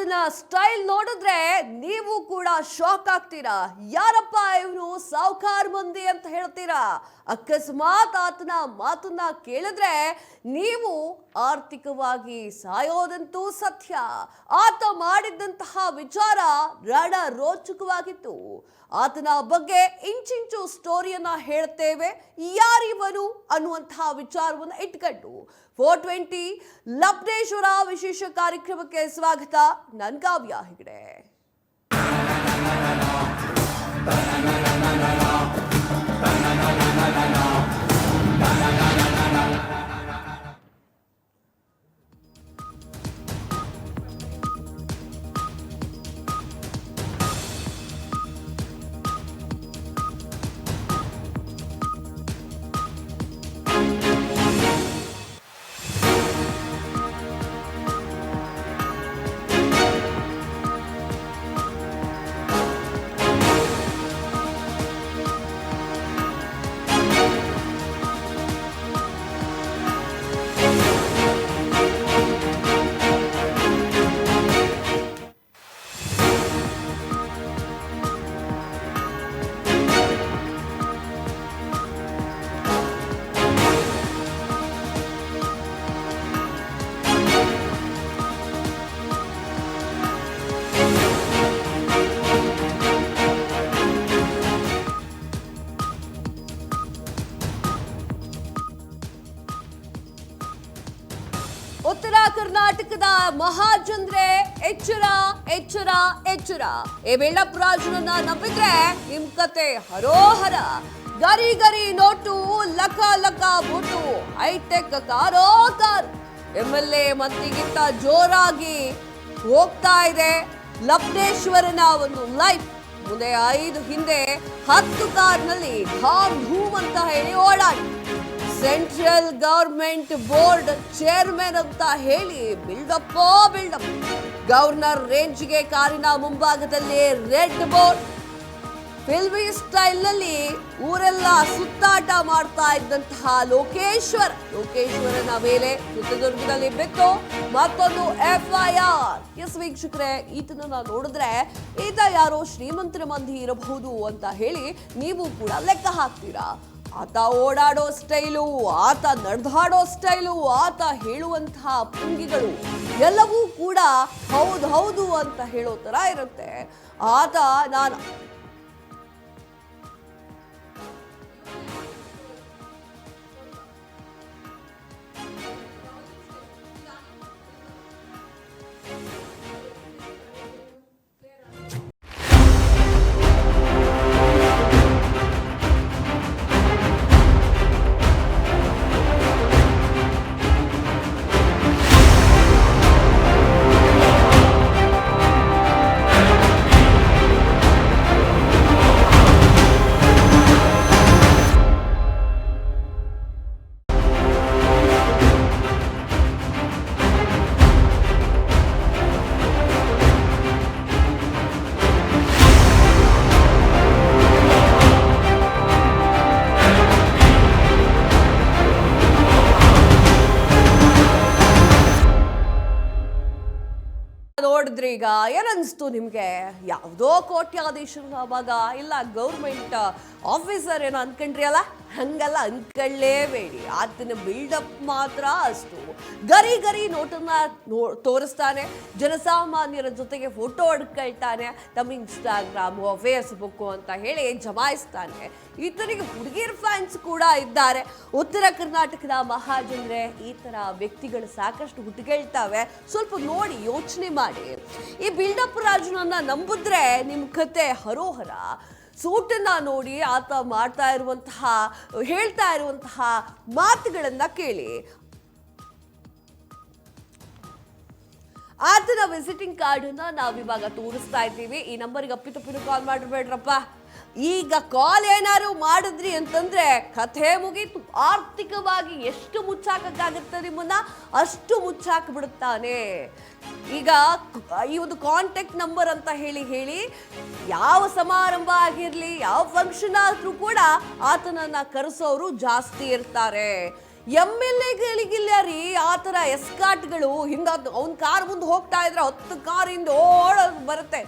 ಆತನ ಸ್ಟೈಲ್ ನೋಡಿದ್ರೆ ನೀವು ಕೂಡ ಶಾಕ್ ಆಗ್ತೀರಾ. ಯಾರಪ್ಪ ಇವನು ಸಾವುಕಾರ ಮಂದಿ ಅಂತ ಹೇಳ್ತೀರಾ. ಅಕಸ್ಮಾತ್ ಆತನ ಮಾತನ್ನ ಕೇಳಿದ್ರೆ ನೀವು ಆರ್ಥಿಕವಾಗಿ ಸಾಯೋದಂತೂ ಸತ್ಯ. ಆತ ಮಾಡಿದ್ದಂತಹ ವಿಚಾರ ರಣ ರೋಚಕವಾಗಿತ್ತು. ಆತನ ಬಗ್ಗೆ ಇಂಚಿಂಚು ಸ್ಟೋರಿಯನ್ನ ಹೇಳ್ತೇವೆ. ಯಾರಿವನು ಅನ್ನುವಂತಹ ವಿಚಾರವನ್ನು ಇಟ್ಕೊಂಡು 420 ಲಬ್ನೇಶ್ವರ ವಿಶೇಷ ಕಾರ್ಯಕ್ರಮಕ್ಕೆ ಸ್ವಾಗತ. ನನ್ ಕಾವ್ಯ ಹೆಗಡೆ. ಉತ್ತರ ಕರ್ನಾಟಕದ ಮಹಾಜಂದ್ರೆ ಎಚ್ಚರ ಎಚ್ಚರ ಎಚ್ಚರ. ಈ ಬಿಲ್ಡಪ್ ರಾಜನನ್ನ ನಂಬಿದ್ರೆ ನಿಮ್ ಕತೆ ಹರೋಹರ. ಗರಿ ಗರಿ ನೋಟು, ಲಕ ಲಕ ಬೂಟು, ಹೈಟೆಕ್ ಕಾರೋ ಕಾರ್. MLA ಮಂತ್ರಿಗಿಂತ ಜೋರಾಗಿ ಹೋಗ್ತಾ ಇದೆ ಲಬ್ನೇಶ್ವರನ ಒಂದು ಲೈಫ್. ಮುಂದೆ 5 ಹಿಂದೆ 10 ಕಾರ್ನಲ್ಲಿ ಧಾಮ್ ಧೂಮ್ ಅಂತ ಹೇಳಿ ಓಡಾಡಿ ಸೆಂಟ್ರಲ್ ಗವರ್ಮೆಂಟ್ ಬೋರ್ಡ್ ಚೇರ್ಮನ್ ಅಂತ ಹೇಳಿ ಬಿಲ್ಡಪ್. ಗವರ್ನರ್ ರೇಂಜ್ಗೆ ಕಾರಿನ ಮುಂಭಾಗದಲ್ಲಿ ರೆಡ್ ಬೋರ್ಡ್. ಫಿಲ್ಮಿ ಸ್ಟೈಲ್ ನಲ್ಲಿ ಊರೆಲ್ಲ ಸುತ್ತಾಟ ಮಾಡ್ತಾ ಇದ್ದಂತಹ ಲೋಕೇಶ್ವರನ ಮೇಲೆ ಚಿತ್ರದುರ್ಗದಲ್ಲಿ ಬಿತ್ತು ಮತ್ತೊಂದು FIR. ಎಸ್ ವೀಕ್ಷಕರೇ, ಈತನನ್ನ ನೋಡಿದ್ರೆ ಈತ ಯಾರೋ ಶ್ರೀಮಂತರ ಮಂದಿ ಇರಬಹುದು ಅಂತ ಹೇಳಿ ನೀವು ಕೂಡ ಲೆಕ್ಕ ಹಾಕ್ತೀರಾ. ಆತ ಓಡಾಡೋ ಸ್ಟೈಲು, ಆತ ನಡೆದಾಡೋ ಸ್ಟೈಲು, ಆತ ಹೇಳುವಂತಹ ಪುಂಗಿಗಳು ಎಲ್ಲವೂ ಕೂಡ ಹೌದು ಅಂತ ಹೇಳೋ ತರ ಇರುತ್ತೆ. ಆತ ನಾನು ನೋಡಿದ್ರಿ. ಈಗ ಏನನ್ಸ್ತು ನಿಮ್ಗೆ? ಯಾವುದೋ ಕೋಟ್ಯಾಧೀಶರ ಮಗ ಇಲ್ಲ ಗೌರ್ಮೆಂಟ್ ಆಫೀಸರ್ ಏನೋ ಅನ್ಕೊಂಡ್ರಿ ಅಲ್ಲ? ಹಂಗಲ್ಲ ಅನ್ಕೊಳ್ಳೇಬೇಡಿ. ಆತನ ಬಿಲ್ಡಪ್ ಮಾತ್ರ ಅಷ್ಟು. ಗರಿ ಗರಿ ನೋಟನ್ನ ತೋರಿಸ್ತಾನೆ, ಜನಸಾಮಾನ್ಯರ ಜೊತೆಗೆ ಫೋಟೋ ಹೊಡ್ಕೊಳ್ತಾನೆ, ತಮ್ಮ ಇನ್ಸ್ಟಾಗ್ರಾಮು ಫೇಸ್ಬುಕ್ಕು ಅಂತ ಹೇಳಿ ಜಮಾಯಿಸ್ತಾನೆ. ಈತನಿಗೆ ಹುಡುಗಿಯರ್ ಫ್ಯಾನ್ಸ್ ಕೂಡ ಇದ್ದಾರೆ. ಉತ್ತರ ಕರ್ನಾಟಕದ ಮಹಾಜಂದ್ರೆ ಈ ತರ ವ್ಯಕ್ತಿಗಳು ಸಾಕಷ್ಟು ಹುಟ್ಟುಗೇಳ್ತಾವೆ. ಸ್ವಲ್ಪ ನೋಡಿ, ಯೋಚನೆ ಮಾಡಿ. ಈ ಬಿಲ್ಡಪ್ ರಾಜನನ್ನ ನಂಬಿದ್ರೆ ನಿಮ್ ಕತೆ ಹರೋಹರ. ಸೂಟನ್ನ ನೋಡಿ, ಆತ ಹೇಳ್ತಾ ಇರುವಂತಹ ಮಾತುಗಳನ್ನ ಕೇಳಿ. ಆತನ ವಿಸಿಟಿಂಗ್ ಕಾರ್ಡ್ ಅನ್ನ ನಾವಿವಾಗ ತೋರಿಸ್ತಾ ಇದ್ದೀವಿ. ಈ ನಂಬರ್ಗೆ ಅಪ್ಪಿತಪ್ಪಿನ ಕಾಲ್ ಮಾಡಿರ್ಬೇಡ್ರಪ್ಪ. ಈಗ ಕಾಲ್ ಏನಾದ್ರು ಮಾಡಿದ್ರಿ ಅಂತಂದ್ರೆ ಕಥೆ ಮುಗೀತು. ಆರ್ಥಿಕವಾಗಿ ಎಷ್ಟು ಮುಚ್ಚಾಕಕ್ಕಾಗುತ್ತೆ ನಿಮ್ಮನ್ನ ಅಷ್ಟು ಮುಚ್ಚಾಕ್ಬಿಡುತ್ತಾನೆ. ಈಗ ಈ ಒಂದು ಕಾಂಟ್ಯಾಕ್ಟ್ ನಂಬರ್ ಅಂತ ಹೇಳಿ ಯಾವ ಸಮಾರಂಭ ಆಗಿರ್ಲಿ, ಯಾವ ಫಂಕ್ಷನ್ ಆದ್ರೂ ಕೂಡ ಆತನನ್ನ ಕರೆಸೋರು ಜಾಸ್ತಿ ಇರ್ತಾರೆ. MLA-ಗಳಿಗಿಲ್ಲ ರೀ ಆ ಥರ ಎಸ್ಕಾಟ್ಗಳು. ಹಿಂಗ ಅವ್ನ ಕಾರ್ ಮುಂದೆ ಹೋಗ್ತಾ ಇದ್ರೆ 10 ಕಾರಿಂದ ಓಡೋದು ಬರುತ್ತೆ.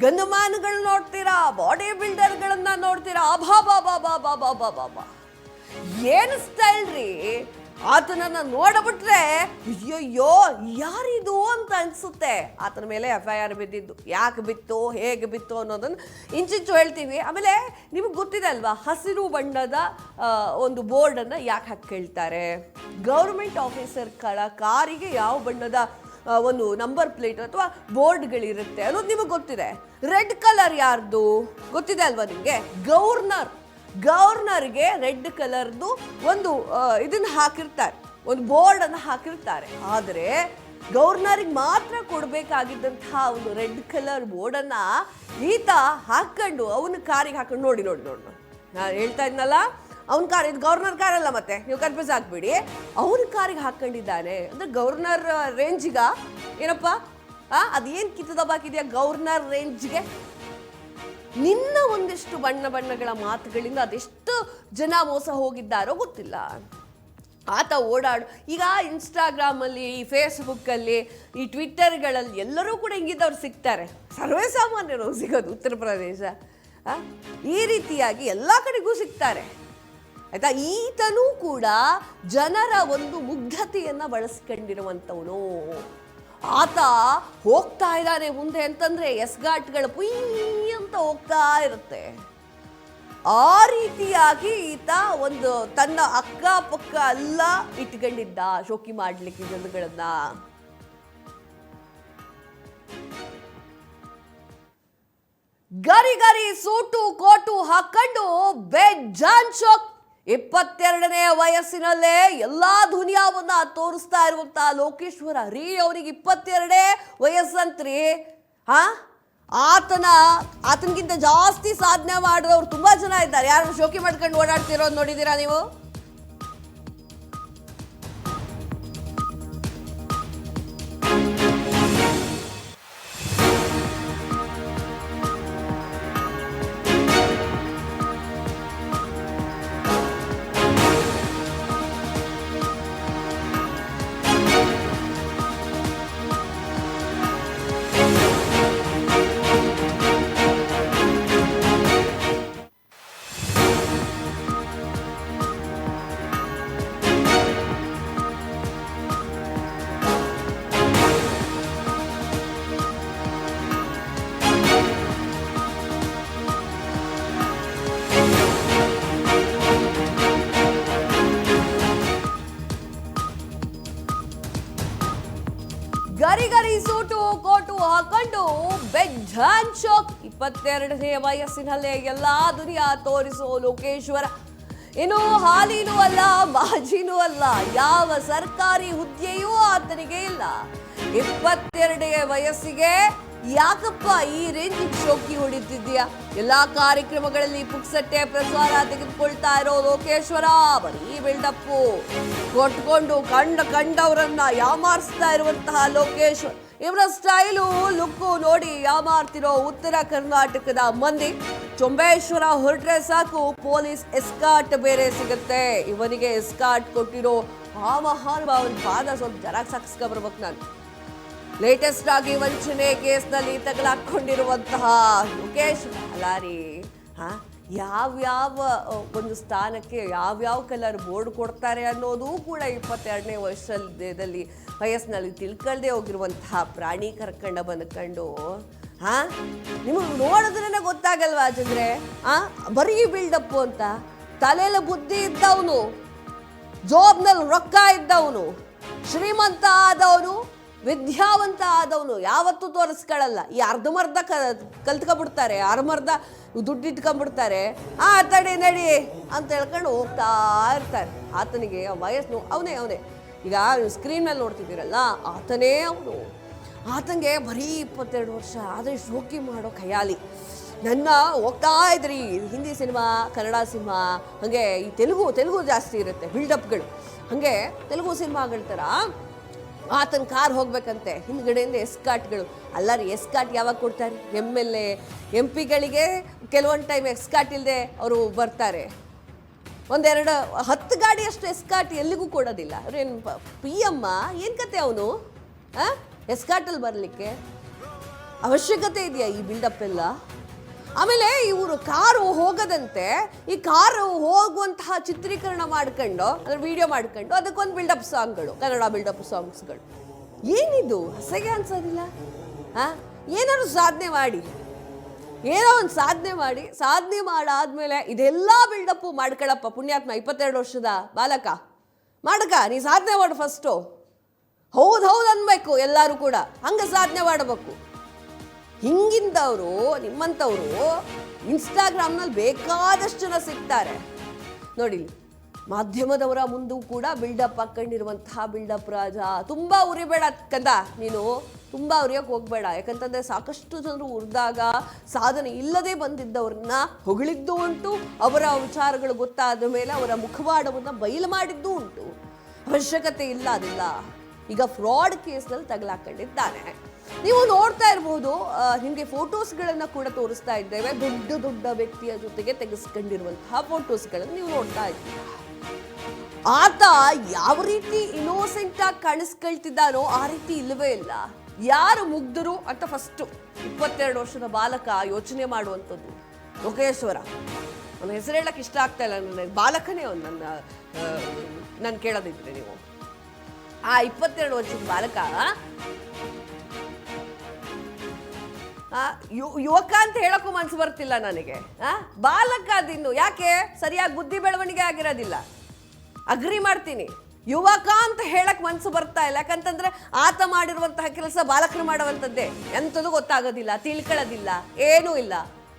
ಗಂಧಮಾನುಗಳು ನೋಡ್ತೀರಾ, ಬಾಡಿ ಬಿಲ್ಡರ್ಗಳನ್ನ ನೋಡ್ತೀರಾ, ಅಬಾಬಾಬಾಬಾಬಾಬಾಬಾಬಾ ಏನು ಸ್ಟೈಲ್ ರೀ. ಆತನನ್ನ ನೋಡಬಿಟ್ರೆ ಅಯ್ಯಯ್ಯೋ ಯಾರಿದು ಅಂತ ಅನ್ಸುತ್ತೆ. ಆತನ ಮೇಲೆ FIR ಬಿದ್ದಿದ್ದು, ಯಾಕೆ ಬಿತ್ತು, ಹೇಗೆ ಬಿತ್ತು ಅನ್ನೋದನ್ನು ಇಂಚಿಂಚು ಹೇಳ್ತೀವಿ. ಆಮೇಲೆ ನಿಮಗೆ ಗೊತ್ತಿದೆ ಅಲ್ವಾ, ಹಸಿರು ಬಣ್ಣದ ಒಂದು ಬೋರ್ಡನ್ನು ಯಾಕೆ ಹಾಕ್ಕೊಳ್ತಾರೆ? ಗೌರ್ಮೆಂಟ್ ಆಫೀಸರ್ಗಳ ಕಾರಿಗೆ ಯಾವ ಬಣ್ಣದ ಒಂದು ನಂಬರ್ ಪ್ಲೇಟ್ ಅಥವಾ ಬೋರ್ಡ್ಗಳಿರುತ್ತೆ ಅನ್ನೋದು ನಿಮಗೆ ಗೊತ್ತಿದೆ. ರೆಡ್ ಕಲರ್ ಯಾರ್ದು ಗೊತ್ತಿದೆ ಅಲ್ವಾ ನಿಮಗೆ? ಗವರ್ನರ್ಗೆ ರೆಡ್ ಕಲರ್ದು ಒಂದು ಇದನ್ನು ಹಾಕಿರ್ತಾರೆ, ಒಂದು ಬೋರ್ಡನ್ನು ಹಾಕಿರ್ತಾರೆ. ಆದರೆ ಗವರ್ನರಿಗೆ ಮಾತ್ರ ಕೊಡಬೇಕಾಗಿದ್ದಂತಹ ಒಂದು ರೆಡ್ ಕಲರ್ ಬೋರ್ಡನ್ನು ಈತ ಹಾಕ್ಕೊಂಡು ಅವನ ಕಾರಿಗೆ ಹಾಕೊಂಡು ನೋಡಿ ನಾನು ಹೇಳ್ತಾ ಇದ್ನಲ್ಲ, ಅವನ ಕಾರ್, ಇದು ಗವರ್ನರ್ ಕಾರ್ ಅಲ್ಲ, ಮತ್ತೆ ನೀವು ಕನ್ಫ್ಯೂಸ್ ಆಗ್ಬಿಡಿ, ಅವನ ಕಾರಿಗೆ ಹಾಕ್ಕೊಂಡಿದ್ದಾನೆ. ಅಂದರೆ ಗವರ್ನರ್ ರೇಂಜಿಗ ಏನಪ್ಪ ಅದೇನು ಕಿತ್ತದ ಬಾಕಿದೆಯಾ ಗವರ್ನರ್ ರೇಂಜ್ಗೆ? ನಿನ್ನ ಒಂದಿಷ್ಟು ಬಣ್ಣಗಳ ಮಾತುಗಳಿಂದ ಅದೆಷ್ಟು ಜನ ಮೋಸ ಹೋಗಿದ್ದಾರೋ ಗೊತ್ತಿಲ್ಲ. ಆತ ಓಡಾಡು ಈಗ ಇನ್ಸ್ಟಾಗ್ರಾಮಲ್ಲಿ, ಈ ಫೇಸ್ಬುಕ್ಕಲ್ಲಿ, ಈ ಟ್ವಿಟ್ಟರ್ಗಳಲ್ಲಿ ಎಲ್ಲರೂ ಕೂಡ ಹಿಂಗಿದ್ದವ್ರು ಸಿಗ್ತಾರೆ. ಸರ್ವೇ ಸಾಮಾನ್ಯರು ಸಿಗೋದು ಉತ್ತರ ಪ್ರದೇಶ. ಈ ರೀತಿಯಾಗಿ ಎಲ್ಲ ಕಡೆಗೂ ಸಿಗ್ತಾರೆ ಆಯ್ತಾ. ಈತನೂ ಕೂಡ ಜನರ ಒಂದು ಮುಗ್ಧತೆಯನ್ನು ಬಳಸ್ಕೊಂಡಿರುವಂಥವನು. ಆತ ಹೋಗ್ತಾ ಇದ್ದಾನೆ ಮುಂದೆ ಅಂತಂದ್ರೆ ಎಸ್ಗಾಟ್ಗಳು ಪುಯ್ ಅಂತ ಹೋಗ್ತಾ ಇರುತ್ತೆ. ಆ ರೀತಿಯಾಗಿ ಈತ ಒಂದು ತನ್ನ ಅಕ್ಕಪಕ್ಕ ಎಲ್ಲ ಇಟ್ಕೊಂಡಿದ್ದ ಶೋಕಿ ಮಾಡ್ಲಿಕ್ಕೆ ಜನಗಳನ್ನ. ಗರಿ ಸೂಟು ಕೋಟು ಹಾಕೊಂಡು ಬೇಜಾನ್ ಶೋಕ್. 22ನೇ ವಯಸ್ಸಿನಲ್ಲೇ ಎಲ್ಲಾ ದುನಿಯಾವನ್ನ ತೋರಿಸ್ತಾ ಇರುವಂತ ಲೋಕೇಶ್ವರ ರೀ. ಅವನಿಗೆ 22 ವಯಸ್ಸಂತ್ರಿ. ಆತನಿಗಿಂತ ಜಾಸ್ತಿ ಸಾಧನೆ ಮಾಡಿದವ್ರು ತುಂಬಾ ಜನ ಇದ್ದಾರೆ. ಯಾರು ಶೋಕಿ ಮಾಡ್ಕೊಂಡು ಓಡಾಡ್ತಿರೋದು ನೋಡಿದೀರಾ ನೀವು? ಗರಿ ಸೂಟು ಕೋಟು ಹಾಕೊಂಡು ಬೆಜ್ಜಾನ್ ಶೋಕ್. 22ನೇ ವಯಸ್ಸಿನಲ್ಲೇ ಎಲ್ಲಾ ದುನಿಯಾ ತೋರಿಸೋ ಲೋಕೇಶ್ವರ. ಇನ್ನು ಹಾಲಿನೂ ಅಲ್ಲ, ಮಾಜಿನೂ ಅಲ್ಲ, ಯಾವ ಸರ್ಕಾರಿ ಹುದ್ದೆಯೂ ಆತನಿಗೆ ಇಲ್ಲ. 22ನೇ ವಯಸ್ಸಿಗೆ ಯಾಕಪ್ಪ ಈ ರೇಂಜಿಗೆ ಶೋಕಿ ಹೊಡಿತಿದ್ಯಾ? ಎಲ್ಲಾ ಕಾರ್ಯಕ್ರಮಗಳಲ್ಲಿ ಪುಕ್ಸಟ್ಟೆ ಪ್ರಸಾರ ತೆಗೆದುಕೊಳ್ತಾ ಇರೋ ಲೋಕೇಶ್ವರ ಬರೀ ಬಿಲ್ಡಪ್ಪು ಕೊಟ್ಕೊಂಡು ಕಂಡವರನ್ನ ಯಾಮಾರಿಸ್ತಾ ಇರುವಂತಹ ಲೋಕೇಶ್ವರ್. ಇವರ ಸ್ಟೈಲು ಲುಕ್ಕು ನೋಡಿ ಯಾಮಾರ್ತಿರೋ ಉತ್ತರ ಕರ್ನಾಟಕದ ಮಂದಿ. ಚೊಂಬೇಶ್ವರ ಹೊರಟ್ರೆ ಸಾಕು ಪೊಲೀಸ್ ಎಸ್ಕಾಟ್ ಬೇರೆ ಸಿಗುತ್ತೆ. ಇವನಿಗೆ ಎಸ್ಕಾಟ್ ಕೊಟ್ಟಿರೋ ಆ ಮಹಾನುಭಾವನ ಪಾದ ಸ್ವಲ್ಪ ಜರಾಕ್ಸ್ ಹಾಕ್ಸ್ಕೊಬರ್ಬೇಕು ನಾನು. ಲೇಟೆಸ್ಟ್ ಆಗಿ ವಂಚನೆ ಕೇಸ್ನಲ್ಲಿ ತಗಲಾಕೊಂಡಿರುವಂತಹ ಲೋಕೇಶ್ ಅಲಾರಿ ಯಾವ್ಯಾವ ಒಂದು ಸ್ಥಾನಕ್ಕೆ ಯಾವ್ಯಾವ ಕಲರ್ ಬೋರ್ಡ್ ಕೊಡ್ತಾರೆ ಅನ್ನೋದು ಕೂಡ 22ನೇ ವಯಸ್ಸಿನಲ್ಲಿ ತಿಳ್ಕೊಳ್ಳದೆ ಹೋಗಿರುವಂತಹ ಪ್ರಾಣಿ ಕರ್ಕೊಂಡ ಬಂದ್ಕೊಂಡು ನಿಮಗೆ ನೋಡಿದ್ರೇನೆ ಗೊತ್ತಾಗಲ್ವಾ ಜಂದ್ರೆ? ಬರೀ ಬಿಲ್ಡಪ್ಪು ಅಂತ. ತಲೆಯಲ್ಲಿ ಬುದ್ಧಿ ಇದ್ದವನು, ಜಾಬ್ನಲ್ಲಿ ರೊಕ್ಕ ಇದ್ದವನು, ಶ್ರೀಮಂತ ಆದವನು, ವಿದ್ಯಾವಂತ ಆದವನು ಯಾವತ್ತೂ ತೋರಿಸ್ಕೊಳ್ಳಲ್ಲ. ಈ ಅರ್ಧಮರ್ಧ ಕಲ್ತ್ಕೊಂಡ್ಬಿಡ್ತಾರೆ, ಅರ್ಧಮರ್ಧ ದುಡ್ಡು ಇಟ್ಕೊಂಡ್ಬಿಡ್ತಾರೆ. ತಡಿ ನಡಿ ಅಂತ ಹೇಳ್ಕೊಂಡು ಹೋಗ್ತಾ ಇರ್ತಾರೆ. ಆತನಿಗೆ ವಯಸ್ಸು ಅವನೇ ಈಗ ಸ್ಕ್ರೀನ್ ಮೇಲೆ ನೋಡ್ತಿದ್ದೀರಲ್ಲ, ಆತನೇ ಅವನು. ಆತನಿಗೆ ಬರೀ 22 ವರ್ಷ. ಆದರೆ ಶೋಕಿ ಮಾಡೋ ಖಯಾಲಿ. ನನ್ನ ಹೋಗ್ತಾ ಇದ್ರಿ ಹಿಂದಿ ಸಿನಿಮಾ, ಕನ್ನಡ ಸಿನಿಮಾ, ಹಾಗೆ ಈ ತೆಲುಗು ಜಾಸ್ತಿ ಇರುತ್ತೆ ಬಿಲ್ಡಪ್ಗಳು. ಹಾಗೆ ತೆಲುಗು ಸಿನಿಮಾಗಳ ಥರ ಆತನ ಕಾರ್ ಹೋಗ್ಬೇಕಂತೆ, ಹಿಂದ್ಗಡೆಯಿಂದ ಎಸ್ಕಾಟ್ಗಳು. ಅಲ್ಲಾರಿ ಎಸ್ಕಾಟ್ ಯಾವಾಗ ಕೊಡ್ತಾರೆ? MLA MP ಗಳಿಗೆ ಕೆಲವೊಂದು ಟೈಮ್ ಎಸ್ಕಾಟ್ ಇಲ್ಲದೆ ಅವರು ಬರ್ತಾರೆ. ಒಂದೆರಡು 10 ಗಾಡಿ ಅಷ್ಟು ಎಸ್ಕಾಟ್ ಎಲ್ಲಿಗೂ ಕೊಡೋದಿಲ್ಲ. ಅವ್ರೇನು PM ಏನು ಕತೆ ಅವನು ಎಸ್ಕಾಟಲ್ಲಿ ಬರಲಿಕ್ಕೆ ಅವಶ್ಯಕತೆ ಇದೆಯಾ ಈ ಬಿಲ್ಡಪ್ ಎಲ್ಲ? ಆಮೇಲೆ ಇವರು ಕಾರು ಹೋಗದಂತೆ ಈ ಕಾರು ಹೋಗುವಂತಹ ಚಿತ್ರೀಕರಣ ಮಾಡ್ಕೊಂಡು ಅದ್ರ ವಿಡಿಯೋ ಮಾಡ್ಕೊಂಡು ಅದಕ್ಕೊಂದು ಬಿಲ್ಡಪ್ ಸಾಂಗ್ಗಳು, ಕನ್ನಡ ಬಿಲ್ಡಪ್ ಸಾಂಗ್ಸ್ಗಳು. ಏನಿದು ಅಸಹ್ಯ ಅನ್ಸೋದಿಲ್ಲ? ಏನಾದ್ರು ಸಾಧನೆ ಮಾಡಿ, ಏನೋ ಒಂದು ಸಾಧನೆ ಮಾಡಾದ್ಮೇಲೆ ಇದೆಲ್ಲ ಬಿಲ್ಡಪ್ಪು ಮಾಡ್ಕೊಳಪ್ಪ ಪುಣ್ಯಾತ್ಮ. 22 ವರ್ಷದ ಬಾಲಕ ಮಾಡಕ, ನೀ ಸಾಧನೆ ಮಾಡು ಫಸ್ಟು. ಹೌದು ಅನ್ಬೇಕು ಎಲ್ಲರೂ ಕೂಡ, ಹಂಗೆ ಸಾಧನೆ ಮಾಡಬೇಕು. ಹಿಂಗಿಂದವರು ನಿಮ್ಮಂಥವರು ಇನ್ಸ್ಟಾಗ್ರಾಮ್ನಲ್ಲಿ ಬೇಕಾದಷ್ಟು ಜನ ಸಿಗ್ತಾರೆ ನೋಡಿ. ಮಾಧ್ಯಮದವರ ಮುಂದೂ ಕೂಡ ಬಿಲ್ಡಪ್ ಹಾಕೊಂಡಿರುವಂತಹ ಬಿಲ್ಡಪ್ ರಾಜ. ತುಂಬ ಉರಿಬೇಡ ಕಂದ, ನೀನು ತುಂಬ ಉರಿಯೋಕೆ ಹೋಗ್ಬೇಡ. ಯಾಕಂತಂದರೆ ಸಾಕಷ್ಟು ಜನರು ಉರಿದಾಗ ಸಾಧನೆ ಇಲ್ಲದೆ ಬಂದಿದ್ದವ್ರನ್ನ ಹೊಗಳಿದ್ದು ಉಂಟು, ಅವರ ವಿಚಾರಗಳು ಗೊತ್ತಾದ ಮೇಲೆ ಅವರ ಮುಖವಾಡವನ್ನು ಬಯಲು ಮಾಡಿದ್ದು ಉಂಟು. ಅವಶ್ಯಕತೆ ಇಲ್ಲ ಅದಿಲ್ಲ. ಈಗ ಫ್ರಾಡ್ ಕೇಸ್ನಲ್ಲಿ ತಗಲಾಕೊಂಡಿದ್ದಾನೆ. ನೀವು ನೋಡ್ತಾ ಇರ್ಬೋದು, ನಿಮಗೆ ಫೋಟೋಸ್ಗಳನ್ನು ಕೂಡ ತೋರಿಸ್ತಾ ಇದ್ದೇವೆ. ದೊಡ್ಡ ವ್ಯಕ್ತಿಯ ಜೊತೆಗೆ ತೆಗೆಸ್ಕೊಂಡಿರುವಂತಹ ಫೋಟೋಸ್ಗಳನ್ನು ನೀವು ನೋಡ್ತಾ ಇದ್ದೀವಿ. ಆತ ಯಾವ ರೀತಿ ಇನ್ನೋಸೆಂಟ್ ಆಗಿ ಕಾಣಿಸ್ಕೊಳ್ತಿದ್ದಾನೋ ಆ ರೀತಿ ಇಲ್ಲವೇ ಇಲ್ಲ. ಯಾರು ಮುಗ್ಧರು ಅಂತ ಫಸ್ಟು 22 ವರ್ಷದ ಬಾಲಕ ಯೋಚನೆ ಮಾಡುವಂಥದ್ದು. ಲೋಕೇಶ್ವರ, ನನ್ನ ಹೆಸರು ಹೇಳಕ್ಕೆ ಇಷ್ಟ ಆಗ್ತಾ ಇಲ್ಲ, ನನ್ನ ಬಾಲಕನೇ ಅವನು. ನಾನು ಕೇಳೋದಿದ್ರೆ ನೀವು ಆ 22 ವರ್ಷದ ಬಾಲಕ ಯುವಕ ಅಂತ ಹೇಳಕ್ಕೂ ಮನ್ಸು ಬರ್ತಿಲ್ಲ ನನಗೆ. ಬಾಲಕ ಅದಿನ್ನು, ಯಾಕೆ ಸರಿಯಾಗಿ ಬುದ್ಧಿ ಬೆಳವಣಿಗೆ ಆಗಿರೋದಿಲ್ಲ. ಅಗ್ರಿ ಮಾಡ್ತೀನಿ, ಯುವಕ ಅಂತ ಹೇಳಕ್ ಮನ್ಸು ಬರ್ತಾ ಇಲ್ಲ. ಯಾಕಂತಂದ್ರೆ ಆತ ಮಾಡಿರುವಂತಹ ಕೆಲಸ ಬಾಲಕರು ಮಾಡುವಂಥದ್ದೇ. ಎಂಥದ್ದು ಗೊತ್ತಾಗೋದಿಲ್ಲ, ತಿಳ್ಕೊಳ್ಳೋದಿಲ್ಲ, ಏನೂ ಇಲ್ಲ.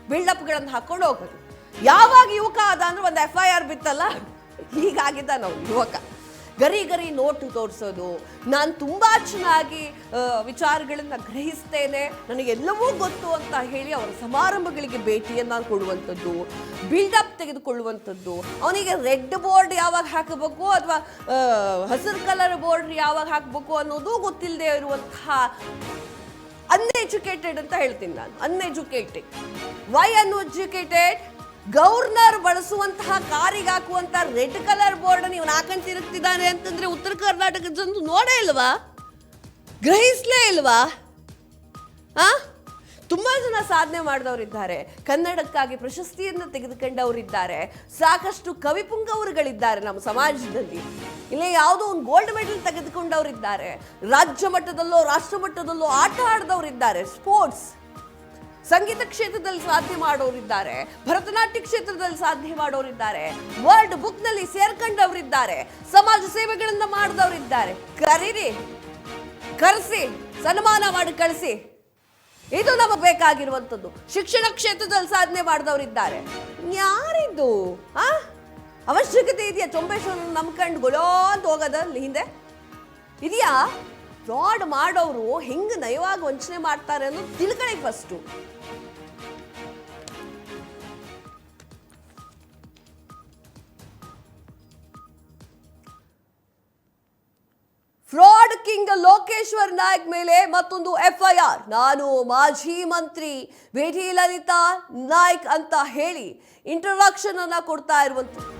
ಬಿಲ್ಡಪ್ಗಳನ್ನು ಹಾಕೊಂಡು ಹೋಗೋದು. ಯಾವಾಗ ಯುವಕ ಆದ ಅಂದ್ರೆ ಒಂದು FIR ಬಿತ್ತಲ್ಲ, ಹೀಗಾಗಿದ್ದ ನಾವು ಯುವಕ. ಗರಿ ನೋಟು ತೋರಿಸೋದು, ನಾನು ತುಂಬ ಚೆನ್ನಾಗಿ ವಿಚಾರಗಳನ್ನು ಗ್ರಹಿಸ್ತೇನೆ, ನನಗೆಲ್ಲವೂ ಗೊತ್ತು ಅಂತ ಹೇಳಿ ಅವರ ಸಮಾರಂಭಗಳಿಗೆ ಭೇಟಿಯನ್ನು ಕೊಡುವಂಥದ್ದು, ಬಿಲ್ಡಪ್ ತೆಗೆದುಕೊಳ್ಳುವಂಥದ್ದು. ಅವನಿಗೆ ರೆಡ್ ಬೋರ್ಡ್ ಯಾವಾಗ ಹಾಕಬೇಕು ಅಥವಾ ಹಸಿರು ಕಲರ್ ಬೋರ್ಡ್ ಯಾವಾಗ ಹಾಕಬೇಕು ಅನ್ನೋದು ಗೊತ್ತಿಲ್ಲದೆ ಇರುವಂತಹ ಅನ್ಎಜುಕೇಟೆಡ್ ಅಂತ ಹೇಳ್ತೀನಿ ನಾನು. ಅನ್ಎಜುಕೇಟೆಡ್. Y uneducated? ಗವರ್ನರ್ ಬಳಸುವಂತಹ ಕಾರಿಗೆ ಹಾಕುವಂತ ರೆಡ್ ಕಲರ್ ಬೋರ್ಡ್ ನೀವು ಹಾಕೊಂಡು ತಿರುಗ್ತಿದ್ದಾನೆ ಅಂತಂದ್ರೆ ಉತ್ತರ ಕರ್ನಾಟಕದ ಜನರು ನೋಡೇ ಇಲ್ವಾ? ಗ್ರಹಿಸ್ಲೇ ಇಲ್ವಾ? ತುಂಬಾ ಜನ ಸಾಧನೆ ಮಾಡಿದವರಿದ್ದಾರೆ, ಕನ್ನಡಕ್ಕಾಗಿ ಪ್ರಶಸ್ತಿಯನ್ನು ತೆಗೆದುಕೊಂಡವರಿದ್ದಾರೆ, ಸಾಕಷ್ಟು ಕವಿಪುಂಗವರುಗಳಿದ್ದಾರೆ ನಮ್ಮ ಸಮಾಜದಲ್ಲಿ. ಇಲ್ಲಿ ಯಾವುದೋ ಒಂದು ಗೋಲ್ಡ್ ಮೆಡಲ್ ತೆಗೆದುಕೊಂಡವರಿದ್ದಾರೆ, ರಾಜ್ಯ ಮಟ್ಟದಲ್ಲೋ ರಾಷ್ಟ್ರ ಮಟ್ಟದಲ್ಲೋ ಆಟ ಆಡಿದವರಿದ್ದಾರೆ, ಸ್ಪೋರ್ಟ್ಸ್ ಸಂಗೀತ ಕ್ಷೇತ್ರದಲ್ಲಿ ಸಾಧನೆ ಮಾಡೋರಿದ್ದಾರೆ, ಭರತನಾಟ್ಯ ಕ್ಷೇತ್ರದಲ್ಲಿ ಸಾಧನೆ ಮಾಡೋರಿದ್ದಾರೆ, ವರ್ಲ್ಡ್ ಬುಕ್ ನಲ್ಲಿ ಸೇರ್ಕೊಂಡವರಿದ್ದಾರೆ, ಸಮಾಜ ಸೇವೆಗಳನ್ನ ಮಾಡಿದವರಿದ್ದಾರೆ. ಕರೆಸಿ ಸನ್ಮಾನ ಮಾಡಿ ಕಳಿಸಿ. ಇದು ನಮಗೆ ಬೇಕಾಗಿರುವಂಥದ್ದು. ಶಿಕ್ಷಣ ಕ್ಷೇತ್ರದಲ್ಲಿ ಸಾಧನೆ ಮಾಡಿದವರಿದ್ದಾರೆ. ಯಾರಿದ್ದು ಅವಶ್ಯಕತೆ ಇದೆಯಾ? ಚೊಂಬೇಶ್ವರ ನಂಬ್ಕೊಂಡು ಗೊಳೋ ಅಂತ ಹೋಗೋದಲ್ಲಿ ಹಿಂದೆ ಇದೆಯಾ? ಫ್ರಾಡ್ ಮಾಡೋರು ಹೆಂಗೆ ನಯವಾಗಿ ವಂಚನೆ ಮಾಡ್ತಾರೆ ಅನ್ನೋದು ತಿಳ್ಕೊಳ್ಳಿ first. Fraud king Lokeshwar Nayak ಮೇಲೆ ಮತ್ತೊಂದು FIR. ನಾನು ಮಾಜಿ ಮಂತ್ರಿ ವೇಟಿ ಲಲಿತಾ ನಾಯ್ಕ್ ಅಂತ ಹೇಳಿ ಇಂಟ್ರೊಡಕ್ಷನ್ ಅನ್ನ ಕೊಡ್ತಾ ಇರುವಂತ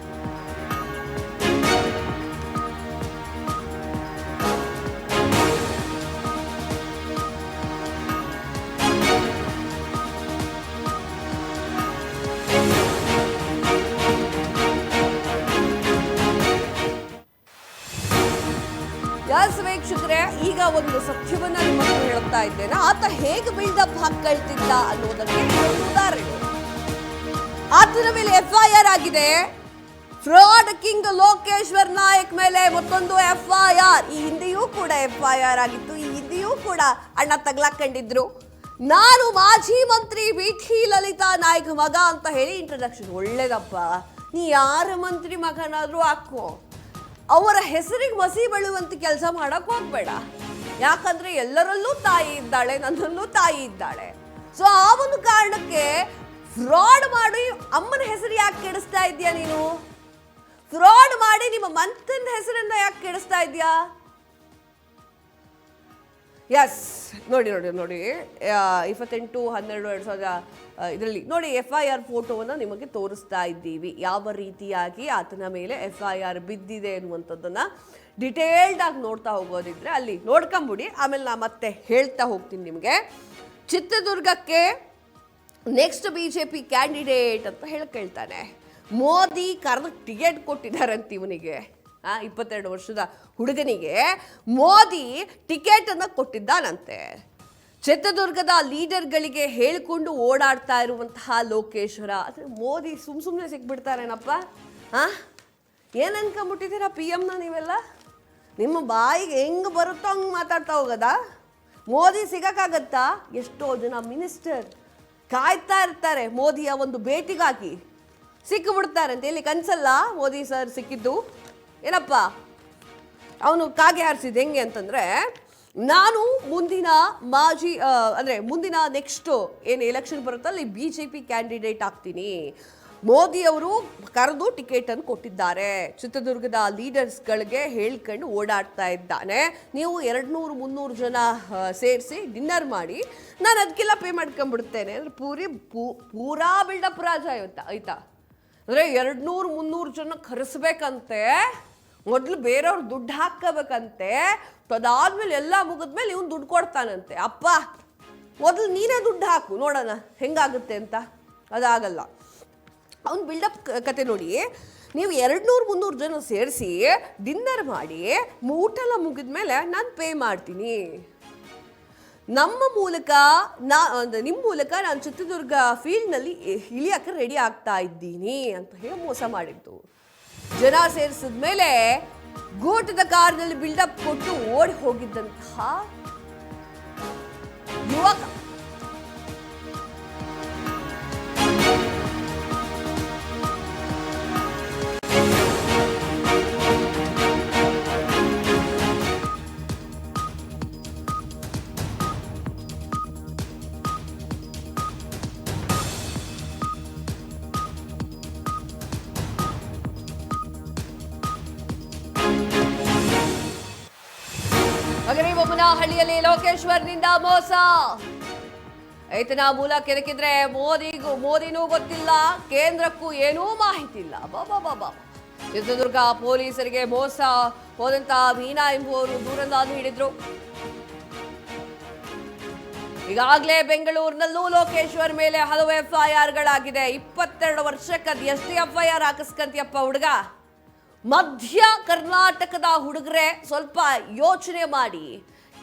ವೀಕ್ಷಕರೇ, ಈಗ ಒಂದು ಸತ್ಯವನ್ನ ನಿಮಗೆ ಹೇಳುತ್ತಾ ಇದ್ದೇನೆ. ಆತ ಹೇಗೆ ಬಿಲ್ಡಪ್ ಹಾಕೊಳ್ತಿದ್ದ ಅನ್ನೋದಕ್ಕೆ ಒಂದು ಉದಾಹರಣೆ. ಆತನ ಮೇಲೆ FIR ಆಗಿದೆ. ಫ್ರಾಡ್ ಕಿಂಗ್ ಲೋಕೇಶ್ವರ್ ನಾಯಕ್ ಮೇಲೆ ಮತ್ತೊಂದು FIR. ಈ ಹಿಂದೆಯೂ ಕೂಡ FIR ಆಗಿತ್ತು. ಈ ಹಿಂದೆಯೂ ಕೂಡ ಅಣ್ಣ ತಗ್ಲಾಕೊಂಡಿದ್ರು. ನಾನು ಮಾಜಿ ಮಂತ್ರಿ ವೇಟಿ ಲಲಿತಾ ನಾಯ್ಕ್ ಮಗ ಅಂತ ಹೇಳಿ ಇಂಟ್ರಡಕ್ಷನ್. ಒಳ್ಳೇದಪ್ಪ, ನೀ ಯಾರ ಮಂತ್ರಿ ಮಗನಾದ್ರೂ ಹಾಕೋ, ಅವರ ಹೆಸರಿಗೆ ಮಸಿ ಬೆಳುವಂತ ಕೆಲಸ ಮಾಡಕ್ ಹೋಗ್ಬೇಡ. ಯಾಕಂದ್ರೆ ಎಲ್ಲರಲ್ಲೂ ತಾಯಿ ಇದ್ದಾಳೆ, ನನ್ನಲ್ಲೂ ತಾಯಿ ಇದ್ದಾಳೆ. ಸೊ ಆ ಒಂದು ಕಾರಣಕ್ಕೆ ಫ್ರಾಡ್ ಮಾಡಿ ಅಮ್ಮನ ಹೆಸರು ಯಾಕೆ ಕೆಡಿಸ್ತಾ ಇದೀಯಾ ನೀನು? ಫ್ರಾಡ್ ಮಾಡಿ ನಿಮ್ಮ ಮಂತನ ಹೆಸರನ್ನ ಯಾಕೆ ಕೆಡಿಸ್ತಾ ಇದೀಯಾ? ಎಸ್, ನೋಡಿ ನೋಡಿ ನೋಡಿ 28/12/2000 ಇದರಲ್ಲಿ ನೋಡಿ FIR ಫೋಟೋವನ್ನು ನಿಮಗೆ ತೋರಿಸ್ತಾ ಇದ್ದೀವಿ. ಯಾವ ರೀತಿಯಾಗಿ ಆತನ ಮೇಲೆ FIR ಬಿದ್ದಿದೆ ಅನ್ನುವಂಥದ್ದನ್ನು ಡಿಟೇಲ್ಡ್ ಆಗಿ ನೋಡ್ತಾ ಹೋಗೋದಿದ್ರೆ ಅಲ್ಲಿ ನೋಡ್ಕೊಂಬಿಡಿ. ಆಮೇಲೆ ನಾ ಮತ್ತೆ ಹೇಳ್ತಾ ಹೋಗ್ತೀನಿ ನಿಮಗೆ. ಚಿತ್ರದುರ್ಗಕ್ಕೆ ನೆಕ್ಸ್ಟ್ BJP ಕ್ಯಾಂಡಿಡೇಟ್ ಅಂತ ಹೇಳ್ತಾನೆ. ಮೋದಿ ಕರೆದು ಟಿಕೆಟ್ ಕೊಟ್ಟಿದ್ದಾರಂತ ಇವನಿಗೆ, 22 ವರ್ಷದ ಹುಡುಗನಿಗೆ ಮೋದಿ ಟಿಕೆಟ್ ಅನ್ನು ಕೊಟ್ಟಿದ್ದಾನಂತೆ. ಚಿತ್ರದುರ್ಗದ ಲೀಡರ್ಗಳಿಗೆ ಹೇಳಿಕೊಂಡು ಓಡಾಡ್ತಾ ಇರುವಂತಹ ಲೋಕೇಶ್ವರ, ಅಂದರೆ ಮೋದಿ ಸುಮ್ಮನೆ ಸಿಕ್ಬಿಡ್ತಾರೇನಪ್ಪ? ಏನು ಅನ್ಕೊಂಬಿಟ್ಟಿದ್ದೀರಾ PM ನೀವೆಲ್ಲ? ನಿಮ್ಮ ಬಾಯಿಗೆ ಹೆಂಗೆ ಬರುತ್ತೋ ಹಂಗೆ ಮಾತಾಡ್ತಾ ಹೋಗೋದಾ? ಮೋದಿ ಸಿಗೋಕ್ಕಾಗತ್ತಾ? ಎಷ್ಟೋ ಜನ ಮಿನಿಸ್ಟರ್ ಕಾಯ್ತಾ ಇರ್ತಾರೆ ಮೋದಿಯ ಒಂದು ಭೇಟಿಗಾಗಿ, ಸಿಕ್ಕಿಬಿಡ್ತಾರೆ ಅಂತ. ಎಲ್ಲಿ ಕನ್ಸಲ್ಲ ಮೋದಿ ಸರ್ ಸಿಕ್ಕಿದ್ದು? ಏನಪ್ಪ ಅವನು ಕಾಗೆ ಹಾರಿಸಿದ್ದು ಹೆಂಗೆ ಅಂತಂದರೆ, ನಾನು ಮುಂದಿನ ಮುಂದಿನ ನೆಕ್ಸ್ಟು ಏನು ಎಲೆಕ್ಷನ್ ಬರುತ್ತೋ ಅಲ್ಲಿ BJP ಕ್ಯಾಂಡಿಡೇಟ್ ಆಗ್ತೀನಿ. ಮೋದಿಯವರು ಕರೆದು ಟಿಕೆಟನ್ನು ಕೊಟ್ಟಿದ್ದಾರೆ, ಚಿತ್ರದುರ್ಗದ ಲೀಡರ್ಸ್ಗಳಿಗೆ ಹೇಳ್ಕೊಂಡು ಓಡಾಡ್ತಾ ಇದ್ದಾನೆ. ನೀವು 200-300 ಜನ ಸೇರಿಸಿ ಡಿನ್ನರ್ ಮಾಡಿ, ನಾನು ಅದಕ್ಕೆಲ್ಲ ಪೇ ಮಾಡ್ಕೊಂಡ್ಬಿಡ್ತೇನೆ ಅಂದರೆ ಪೂರಾ ಬಿಲ್ಡಪ್ ರಾಜ ಆಯ್ತಾ? ಅಂದರೆ 200-300 ಜನ ಕರೆಸ್ಬೇಕಂತೆ, ಮೊದಲು ಬೇರೆಯವ್ರು ದುಡ್ಡು ಹಾಕ್ಕೋಬೇಕಂತೆ, ಅದಾದ್ಮೇಲೆ ಎಲ್ಲ ಮುಗಿದ್ಮೇಲೆ ಇವನು ದುಡ್ಡು ಕೊಡ್ತಾನಂತೆ. ಅಪ್ಪ ಮೊದಲು ನೀನೇ ದುಡ್ಡು ಹಾಕು ನೋಡೋಣ ಹೆಂಗಾಗುತ್ತೆ ಅಂತ. ಅದಾಗಲ್ಲ. ಅವ್ನು ಬಿಲ್ಡಪ್ ಕತೆ ನೋಡಿ. ನೀವು 200-300 ಜನ ಸೇರಿಸಿ ಡಿನ್ನರ್ ಮಾಡಿ ಊಟೆಲ್ಲ ಮುಗಿದ್ಮೇಲೆ ನಾನು ಪೇ ಮಾಡ್ತೀನಿ, ನಿಮ್ಮ ಮೂಲಕ ನಾನು ಚಿತ್ರದುರ್ಗ ಫೀಲ್ಡ್ನಲ್ಲಿ ಇಳಿಯೋಕ್ಕೆ ರೆಡಿ ಆಗ್ತಾ ಇದ್ದೀನಿ ಅಂತ ಹೇಳಿ ಮೋಸ ಮಾಡಿದ್ದು. ಜನ ಸೇರಿಸಿದ ಮೇಲೆ ಗೂಟದ ಕಾರ್ನಲ್ಲಿ ಬಿಲ್ಡಪ್ ಕೊಟ್ಟು ಓಡಿ ಹೋಗಿದ್ದಂತಹ ಯುವಕ. ಹಳ್ಳಿಯಲ್ಲಿ ಲೋಕೇಶ್ವರ್ನಿಂದ ಮೋಸ. ರೈತನ ಮೂಲ ಕೆದಕಿದ್ರೆ ಮೋದಿನೂ ಗೊತ್ತಿಲ್ಲ, ಕೇಂದ್ರಕ್ಕೂ ಏನೂ ಮಾಹಿತಿ ಇಲ್ಲ. ಬಾಬಾ ಚಿತ್ರದುರ್ಗ ಪೊಲೀಸರಿಗೆ ಮೋಸ ಹೋದಂತ ಮೀನಾ ಎಂಬುವರು ದೂರನ್ನು ಹಿಡಿದ್ರು. ಈಗಾಗಲೇ ಬೆಂಗಳೂರಿನಲ್ಲೂ ಲೋಕೇಶ್ವರ್ ಮೇಲೆ ಹಲವು FIRಗಳಾಗಿದೆ. 22 ವರ್ಷಕ್ಕೆ ಅದು ಎಷ್ಟು FIR ಹಾಕಿಸ್ಕಂತೀಯಪ್ಪ ಹುಡುಗ? ಮಧ್ಯ ಕರ್ನಾಟಕದ ಹುಡುಗರೆ ಸ್ವಲ್ಪ ಯೋಚನೆ ಮಾಡಿ.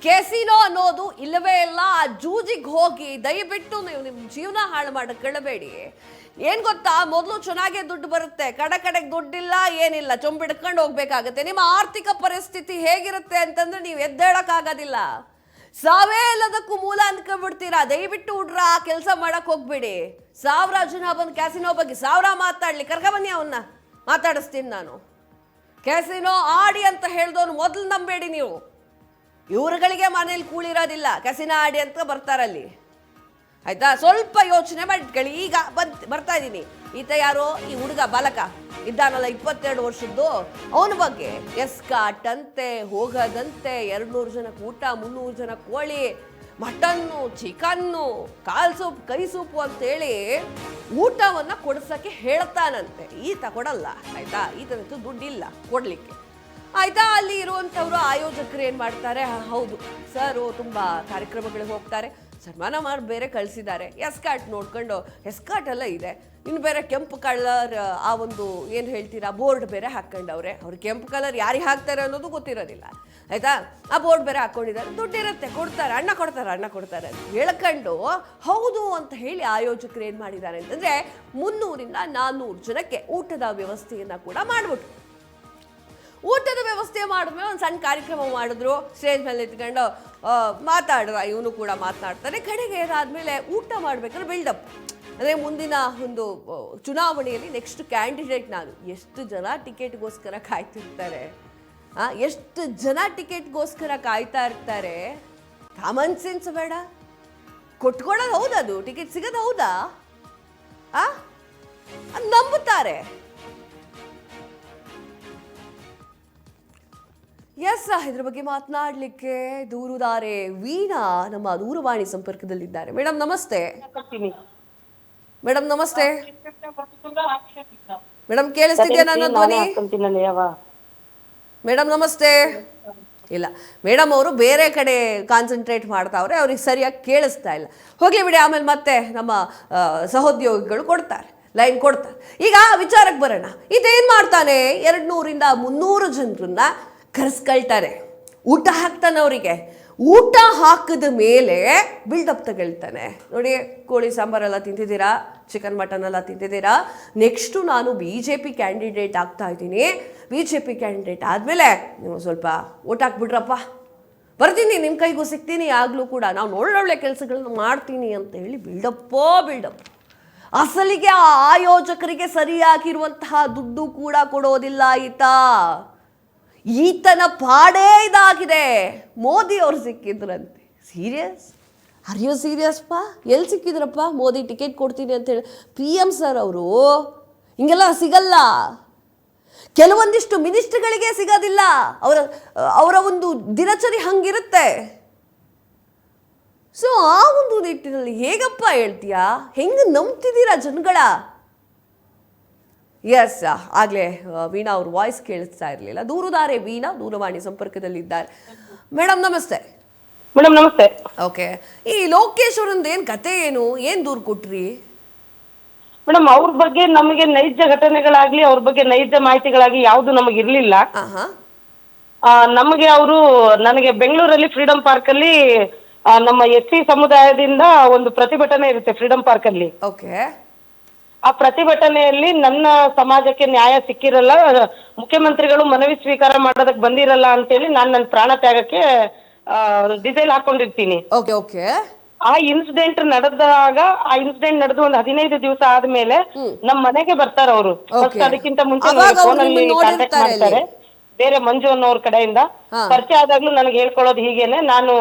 ಕೆಸಿನೋ ಅನ್ನೋದು ಇಲ್ಲವೇ ಇಲ್ಲ. ಆ ಜೂಜಿಗೆ ಹೋಗಿ ದಯವಿಟ್ಟು ನೀವು ನಿಮ್ಮ ಜೀವನ ಹಾಳು ಮಾಡಕ್ಕೆ ಕೇಳಬೇಡಿ. ಏನು ಗೊತ್ತಾ, ಮೊದಲು ಚೆನ್ನಾಗೇ ದುಡ್ಡು ಬರುತ್ತೆ, ಕಡೆಗೆ ದುಡ್ಡಿಲ್ಲ ಏನಿಲ್ಲ, ಚೊಂಬಿಡ್ಕೊಂಡು ಹೋಗ್ಬೇಕಾಗತ್ತೆ. ನಿಮ್ಮ ಆರ್ಥಿಕ ಪರಿಸ್ಥಿತಿ ಹೇಗಿರುತ್ತೆ ಅಂತಂದ್ರೆ ನೀವು ಎದ್ದೇಳಕ್ಕಾಗೋದಿಲ್ಲ. ಸಾವೇ ಎಲ್ಲದಕ್ಕೂ ಮೂಲ ಅನ್ಕೊಂಡ್ಬಿಡ್ತೀರಾ. ದಯವಿಟ್ಟು ಹುಡ್ರ ಕೆಲಸ ಮಾಡಕ್ ಹೋಗ್ಬೇಡಿ. 1000 ಜನ ಬಂದು ಕ್ಯಾಸಿನೋ ಬಗ್ಗೆ 1000 ಮಾತಾಡ್ಲಿ, ಕರ್ಕೊಬನ್ನಿ ಅವನ್ನ, ಮಾತಾಡಿಸ್ತೀನಿ ನಾನು. ಕ್ಯಾಸಿನೋ ಆಡಿ ಅಂತ ಹೇಳಿದವನು ಮೊದಲು ನಂಬೇಡಿ ನೀವು. ಇವ್ರುಗಳಿಗೆ ಮನೇಲಿ ಕೂಳಿರೋದಿಲ್ಲ, ಕ್ಯಾಸಿನೋ ಆಡಿ ಅಂತ ಬರ್ತಾರಲ್ಲಿ. ಆಯ್ತಾ? ಸ್ವಲ್ಪ ಯೋಚನೆ ಮಾಡಿಟ್ಕೊಳ್ಳಿ. ಈಗ ಬರ್ತಾ ಇದ್ದೀನಿ. ಈತ ಯಾರೋ ಈ ಹುಡುಗ ಬಾಲಕ ಇದ್ದಾನಲ್ಲ 22 ವರ್ಷದ್ದು, ಅವನ ಬಗ್ಗೆ ಎಸ್ಕಾಟ್ ಅಂತೆ, ಹೋಗೋದಂತೆ, 200 ಜನಕ್ಕೆ ಊಟ, 300 ಜನ ಕೋಳಿ, ಮಟನ್ನು, ಚಿಕನ್ನು, ಕಾಲ್ ಸೂಪ್, ಕೈ ಸೂಪು ಅಂತೇಳಿ ಊಟವನ್ನು ಕೊಡಿಸೋಕ್ಕೆ ಹೇಳ್ತಾನಂತೆ. ಈತ ಕೊಡಲ್ಲ. ಆಯ್ತಾ? ಈತನಂತೂ ದುಡ್ಡಿಲ್ಲ ಕೊಡ್ಲಿಕ್ಕೆ. ಆಯ್ತಾ? ಅಲ್ಲಿ ಇರುವಂಥವ್ರು ಆಯೋಜಕರು ಏನು ಮಾಡ್ತಾರೆ, ಹೌದು ಸರ್ ತುಂಬ ಕಾರ್ಯಕ್ರಮಗಳಿಗೆ ಹೋಗ್ತಾರೆ, ಸನ್ಮಾನ ಮಾಡಿ ಬೇರೆ ಕಳಿಸಿದ್ದಾರೆ, ಎಸ್ಕಾಟ್ ನೋಡ್ಕೊಂಡು ಎಸ್ಕಾಟ್ ಎಲ್ಲ ಇದೆ, ಇನ್ನು ಬೇರೆ ಕೆಂಪು ಕಲರ್ ಆ ಒಂದು ಏನು ಹೇಳ್ತೀರಾ ಬೋರ್ಡ್ ಬೇರೆ ಹಾಕ್ಕೊಂಡವ್ರೆ. ಅವ್ರು ಕೆಂಪು ಕಲರ್ ಯಾರಿಗೆ ಹಾಕ್ತಾರೆ ಅನ್ನೋದು ಗೊತ್ತಿರೋದಿಲ್ಲ. ಆಯ್ತಾ? ಆ ಬೋರ್ಡ್ ಬೇರೆ ಹಾಕ್ಕೊಂಡಿದ್ದಾರೆ, ದುಡ್ಡಿರುತ್ತೆ, ಕೊಡ್ತಾರೆ, ಅಣ್ಣ ಕೊಡ್ತಾರೆ ಅಂತ ಹೇಳ್ಕೊಂಡು ಹೌದು ಅಂತ ಹೇಳಿ ಆಯೋಜಕರು ಏನು ಮಾಡಿದ್ದಾರೆ ಅಂತಂದರೆ 300-400 ಜನಕ್ಕೆ ಊಟದ ವ್ಯವಸ್ಥೆಯನ್ನು ಕೂಡ ಮಾಡಿಬಿಟ್ರು. ಊಟದ ವ್ಯವಸ್ಥೆ ಮಾಡಿದ್ಮೇಲೆ ಒಂದು ಸಣ್ಣ ಕಾರ್ಯಕ್ರಮ ಮಾಡಿದ್ರು, ಸ್ಟೇಜ್ ಮೇಲೆ ಇಟ್ಕೊಂಡು ಮಾತಾಡಿದ್ರು. ಇವನು ಕೂಡ ಮಾತನಾಡ್ತಾರೆ. ಕಡೆಗೆ ಏನಾದ್ಮೇಲೆ ಊಟ ಮಾಡ್ಬೇಕಾದ್ರೆ ಬಿಲ್ಡಪ್, ಅಂದರೆ ಮುಂದಿನ ಒಂದು ಚುನಾವಣೆಯಲ್ಲಿ ನೆಕ್ಸ್ಟ್ ಕ್ಯಾಂಡಿಡೇಟ್ ನಾನು. ಎಷ್ಟು ಜನ ಟಿಕೆಟ್ಗೋಸ್ಕರ ಕಾಯ್ತಿರ್ತಾರೆ, ಎಷ್ಟು ಜನ ಟಿಕೆಟ್ಗೋಸ್ಕರ ಕಾಯ್ತಾ ಇರ್ತಾರೆ. ಕಾಮನ್ ಸೆನ್ಸ್ ಬೇಡ? ಕೊಟ್ಕೊಳ್ಳೋದು ಹೌದದು, ಟಿಕೆಟ್ ಸಿಗೋದು ಹೌದಾ? ನಂಬುತ್ತಾರೆ. ಎಸ್, ಇದ್ರ ಬಗ್ಗೆ ಮಾತನಾಡ್ಲಿಕ್ಕೆ ದೂರುದಾರೆ ವೀಣಾ ನಮ್ಮ ದೂರವಾಣಿ ಸಂಪರ್ಕದಲ್ಲಿದ್ದಾರೆ. ಮೇಡಮ್ ನಮಸ್ತೆ. ಮೇಡಮ್ ನಮಸ್ತೆ. ಮೇಡಮ್ ಕೇಳಿಸ್ತಿದ್ಯಾ ನನ್ನ ಧ್ವನಿ? ಮೇಡಮ್ ನಮಸ್ತೆ. ಇಲ್ಲ, ಮೇಡಮ್ ಅವರು ಬೇರೆ ಕಡೆ ಕಾನ್ಸಂಟ್ರೇಟ್ ಮಾಡ್ತಾವ್ರೆ, ಅವ್ರಿಗೆ ಸರಿಯಾಗಿ ಕೇಳಿಸ್ತಾ ಇಲ್ಲ. ಹೋಗ್ಲಿ ಬಿಡಿ, ಆಮೇಲೆ ಮತ್ತೆ ನಮ್ಮ ಸಹೋದ್ಯೋಗಿಗಳು ಲೈನ್ ಕೊಡ್ತಾರೆ. ಈಗ ವಿಚಾರಕ್ಕೆ ಬರೋಣ. ಇದೇನ್ ಮಾಡ್ತಾನೆ, 200ರಿಂದ 300 ಜನರನ್ನ ಕರೆಸ್ಕೊಳ್ತಾರೆ, ಊಟ ಹಾಕ್ತಾನೆ. ಅವರಿಗೆ ಊಟ ಹಾಕಿದ ಮೇಲೆ ಬಿಲ್ಡಪ್ ತಗೊಳ್ತಾನೆ. ನೋಡಿ, ಕೋಳಿ ಸಾಂಬಾರೆಲ್ಲ ತಿಂತಿದ್ದೀರಾ, ಚಿಕನ್ ಮಟನ್ ಎಲ್ಲ ತಿಂತಿದ್ದೀರಾ, ನೆಕ್ಸ್ಟು ನಾನು BJP ಕ್ಯಾಂಡಿಡೇಟ್ ಆಗ್ತಾ ಇದ್ದೀನಿ, BJP ಕ್ಯಾಂಡಿಡೇಟ್ ಆದಮೇಲೆ ನೀವು ಸ್ವಲ್ಪ ಓಟ್ ಹಾಕ್ಬಿಡ್ರಪ್ಪ, ಬರ್ತೀನಿ, ನಿಮ್ಮ ಕೈಗೂ ಸಿಗ್ತೀನಿ, ಆಗಲೂ ಕೂಡ ನಾವು ಒಳ್ಳೊಳ್ಳೆ ಕೆಲಸಗಳನ್ನ ಮಾಡ್ತೀನಿ ಅಂತ ಹೇಳಿ ಬಿಲ್ಡಪ್. ಅಸಲಿಗೆ ಆ ಆಯೋಜಕರಿಗೆ ಸರಿಯಾಗಿರುವಂತಹ ದುಡ್ಡು ಕೂಡ ಕೊಡೋದಿಲ್ಲ ಈತನ ಪಾಡೇ ಇದಾಗಿದೆ. ಮೋದಿ ಅವ್ರು ಸಿಕ್ಕಿದ್ರಂತೆ. ಸೀರಿಯಸ್? ಆರ್ ಯು ಸೀರಿಯಸ್ಪಾ? ಎಲ್ಲಿ ಸಿಕ್ಕಿದ್ರಪ್ಪ? ಮೋದಿ ಟಿಕೆಟ್ ಕೊಡ್ತೀನಿ ಅಂತೇಳಿ PM ಸರ್ ಅವರು ಹಿಂಗೆಲ್ಲ ಸಿಗಲ್ಲ. ಕೆಲವೊಂದಿಷ್ಟು ಮಿನಿಸ್ಟ್ರಿಗಳಿಗೆ ಸಿಗೋದಿಲ್ಲ. ಅವರ ಒಂದು ದಿನಚರಿ ಹಂಗಿರುತ್ತೆ. ಸೊ ಆ ಒಂದು ನಿಟ್ಟಿನಲ್ಲಿ ಹೇಗಪ್ಪ ಹೇಳ್ತೀಯಾ? ಹೆಂಗೆ ನಂಬ್ತಿದ್ದೀರಾ ಜನಗಳ? ಎಸ್, ಆಗಲೇ ವೀಣಾ ಅವ್ರ ವಾಯ್ಸ್ ಕೇಳಿಸ್ತಾ ಇರಲಿಲ್ಲ. ದೂರುದಾರೆ ವೀಣಾ ದೂರವಾಣಿ ಸಂಪರ್ಕದಲ್ಲಿದ್ದಾರೆ. ಮೇಡಮ್ ನಮಸ್ತೆ. ಮೇಡಮ್ ನಮಸ್ತೆ. ಓಕೆ, ಈ ಲೋಕೇಶ್ ಅವರಂದು ಏನ್ ಕತೆ, ಏನ್ ದೂರು ಕೊಟ್ರಿ? ಮೇಡಮ್, ಅವ್ರ ಬಗ್ಗೆ ನಮಗೆ ನೈಜ ಘಟನೆಗಳಾಗ್ಲಿ, ಅವ್ರ ಬಗ್ಗೆ ನೈಜ ಮಾಹಿತಿಗಳಾಗಿ ಯಾವ್ದು ನಮಗೆ ಇರ್ಲಿಲ್ಲ. ನಮಗೆ ಅವರು ನನಗೆ ಬೆಂಗಳೂರಲ್ಲಿ ಫ್ರೀಡಂ ಪಾರ್ಕ್ ಅಲ್ಲಿ ನಮ್ಮ SC ಸಮುದಾಯದಿಂದ ಒಂದು ಪ್ರತಿಭಟನೆ ಇರುತ್ತೆ ಫ್ರೀಡಂ ಪಾರ್ಕ್ ಅಲ್ಲಿ. ಓಕೆ. ಆ ಪ್ರತಿಭಟನೆಯಲ್ಲಿ ನನ್ನ ಸಮಾಜಕ್ಕೆ ನ್ಯಾಯ ಸಿಕ್ಕಿರಲ್ಲ, ಮುಖ್ಯಮಂತ್ರಿಗಳು ಮನವಿ ಸ್ವೀಕಾರ ಮಾಡೋದಕ್ಕೆ ಬಂದಿರಲ್ಲ ಅಂತೇಳಿ ನಾನು ನನ್ನ ಪ್ರಾಣ ತ್ಯಾಗಕ್ಕೆ ಡಿಸೈಲ್ ಹಾಕೊಂಡಿರ್ತೀನಿ. Okay okay. ಆ ಇನ್ಸಿಡೆಂಟ್ ನಡೆದಾಗ, ಆ ಇನ್ಸಿಡೆಂಟ್ ನಡೆದು ಒಂದು 15 ದಿವಸ ಆದ್ಮೇಲೆ ನಮ್ಮ ಮನೆಗೆ ಬರ್ತಾರ ಅವರು. ಅದಕ್ಕಿಂತ ಮುಂಚೆ ಫೋನಲ್ಲಿ ಕಾಂಟ್ಯಾಕ್ಟ್ ಮಾಡ್ತಾರೆ ಬೇರೆ ಮಂಜು ಅನ್ನೋರ್ ಕಡೆಯಿಂದ. ಪರಿಚಯ ಆದಾಗ್ಲೂ ನನಗೆ ಹೇಳ್ಕೊಳ್ಳೋದು ಹೀಗೇನೆ, ನಾನು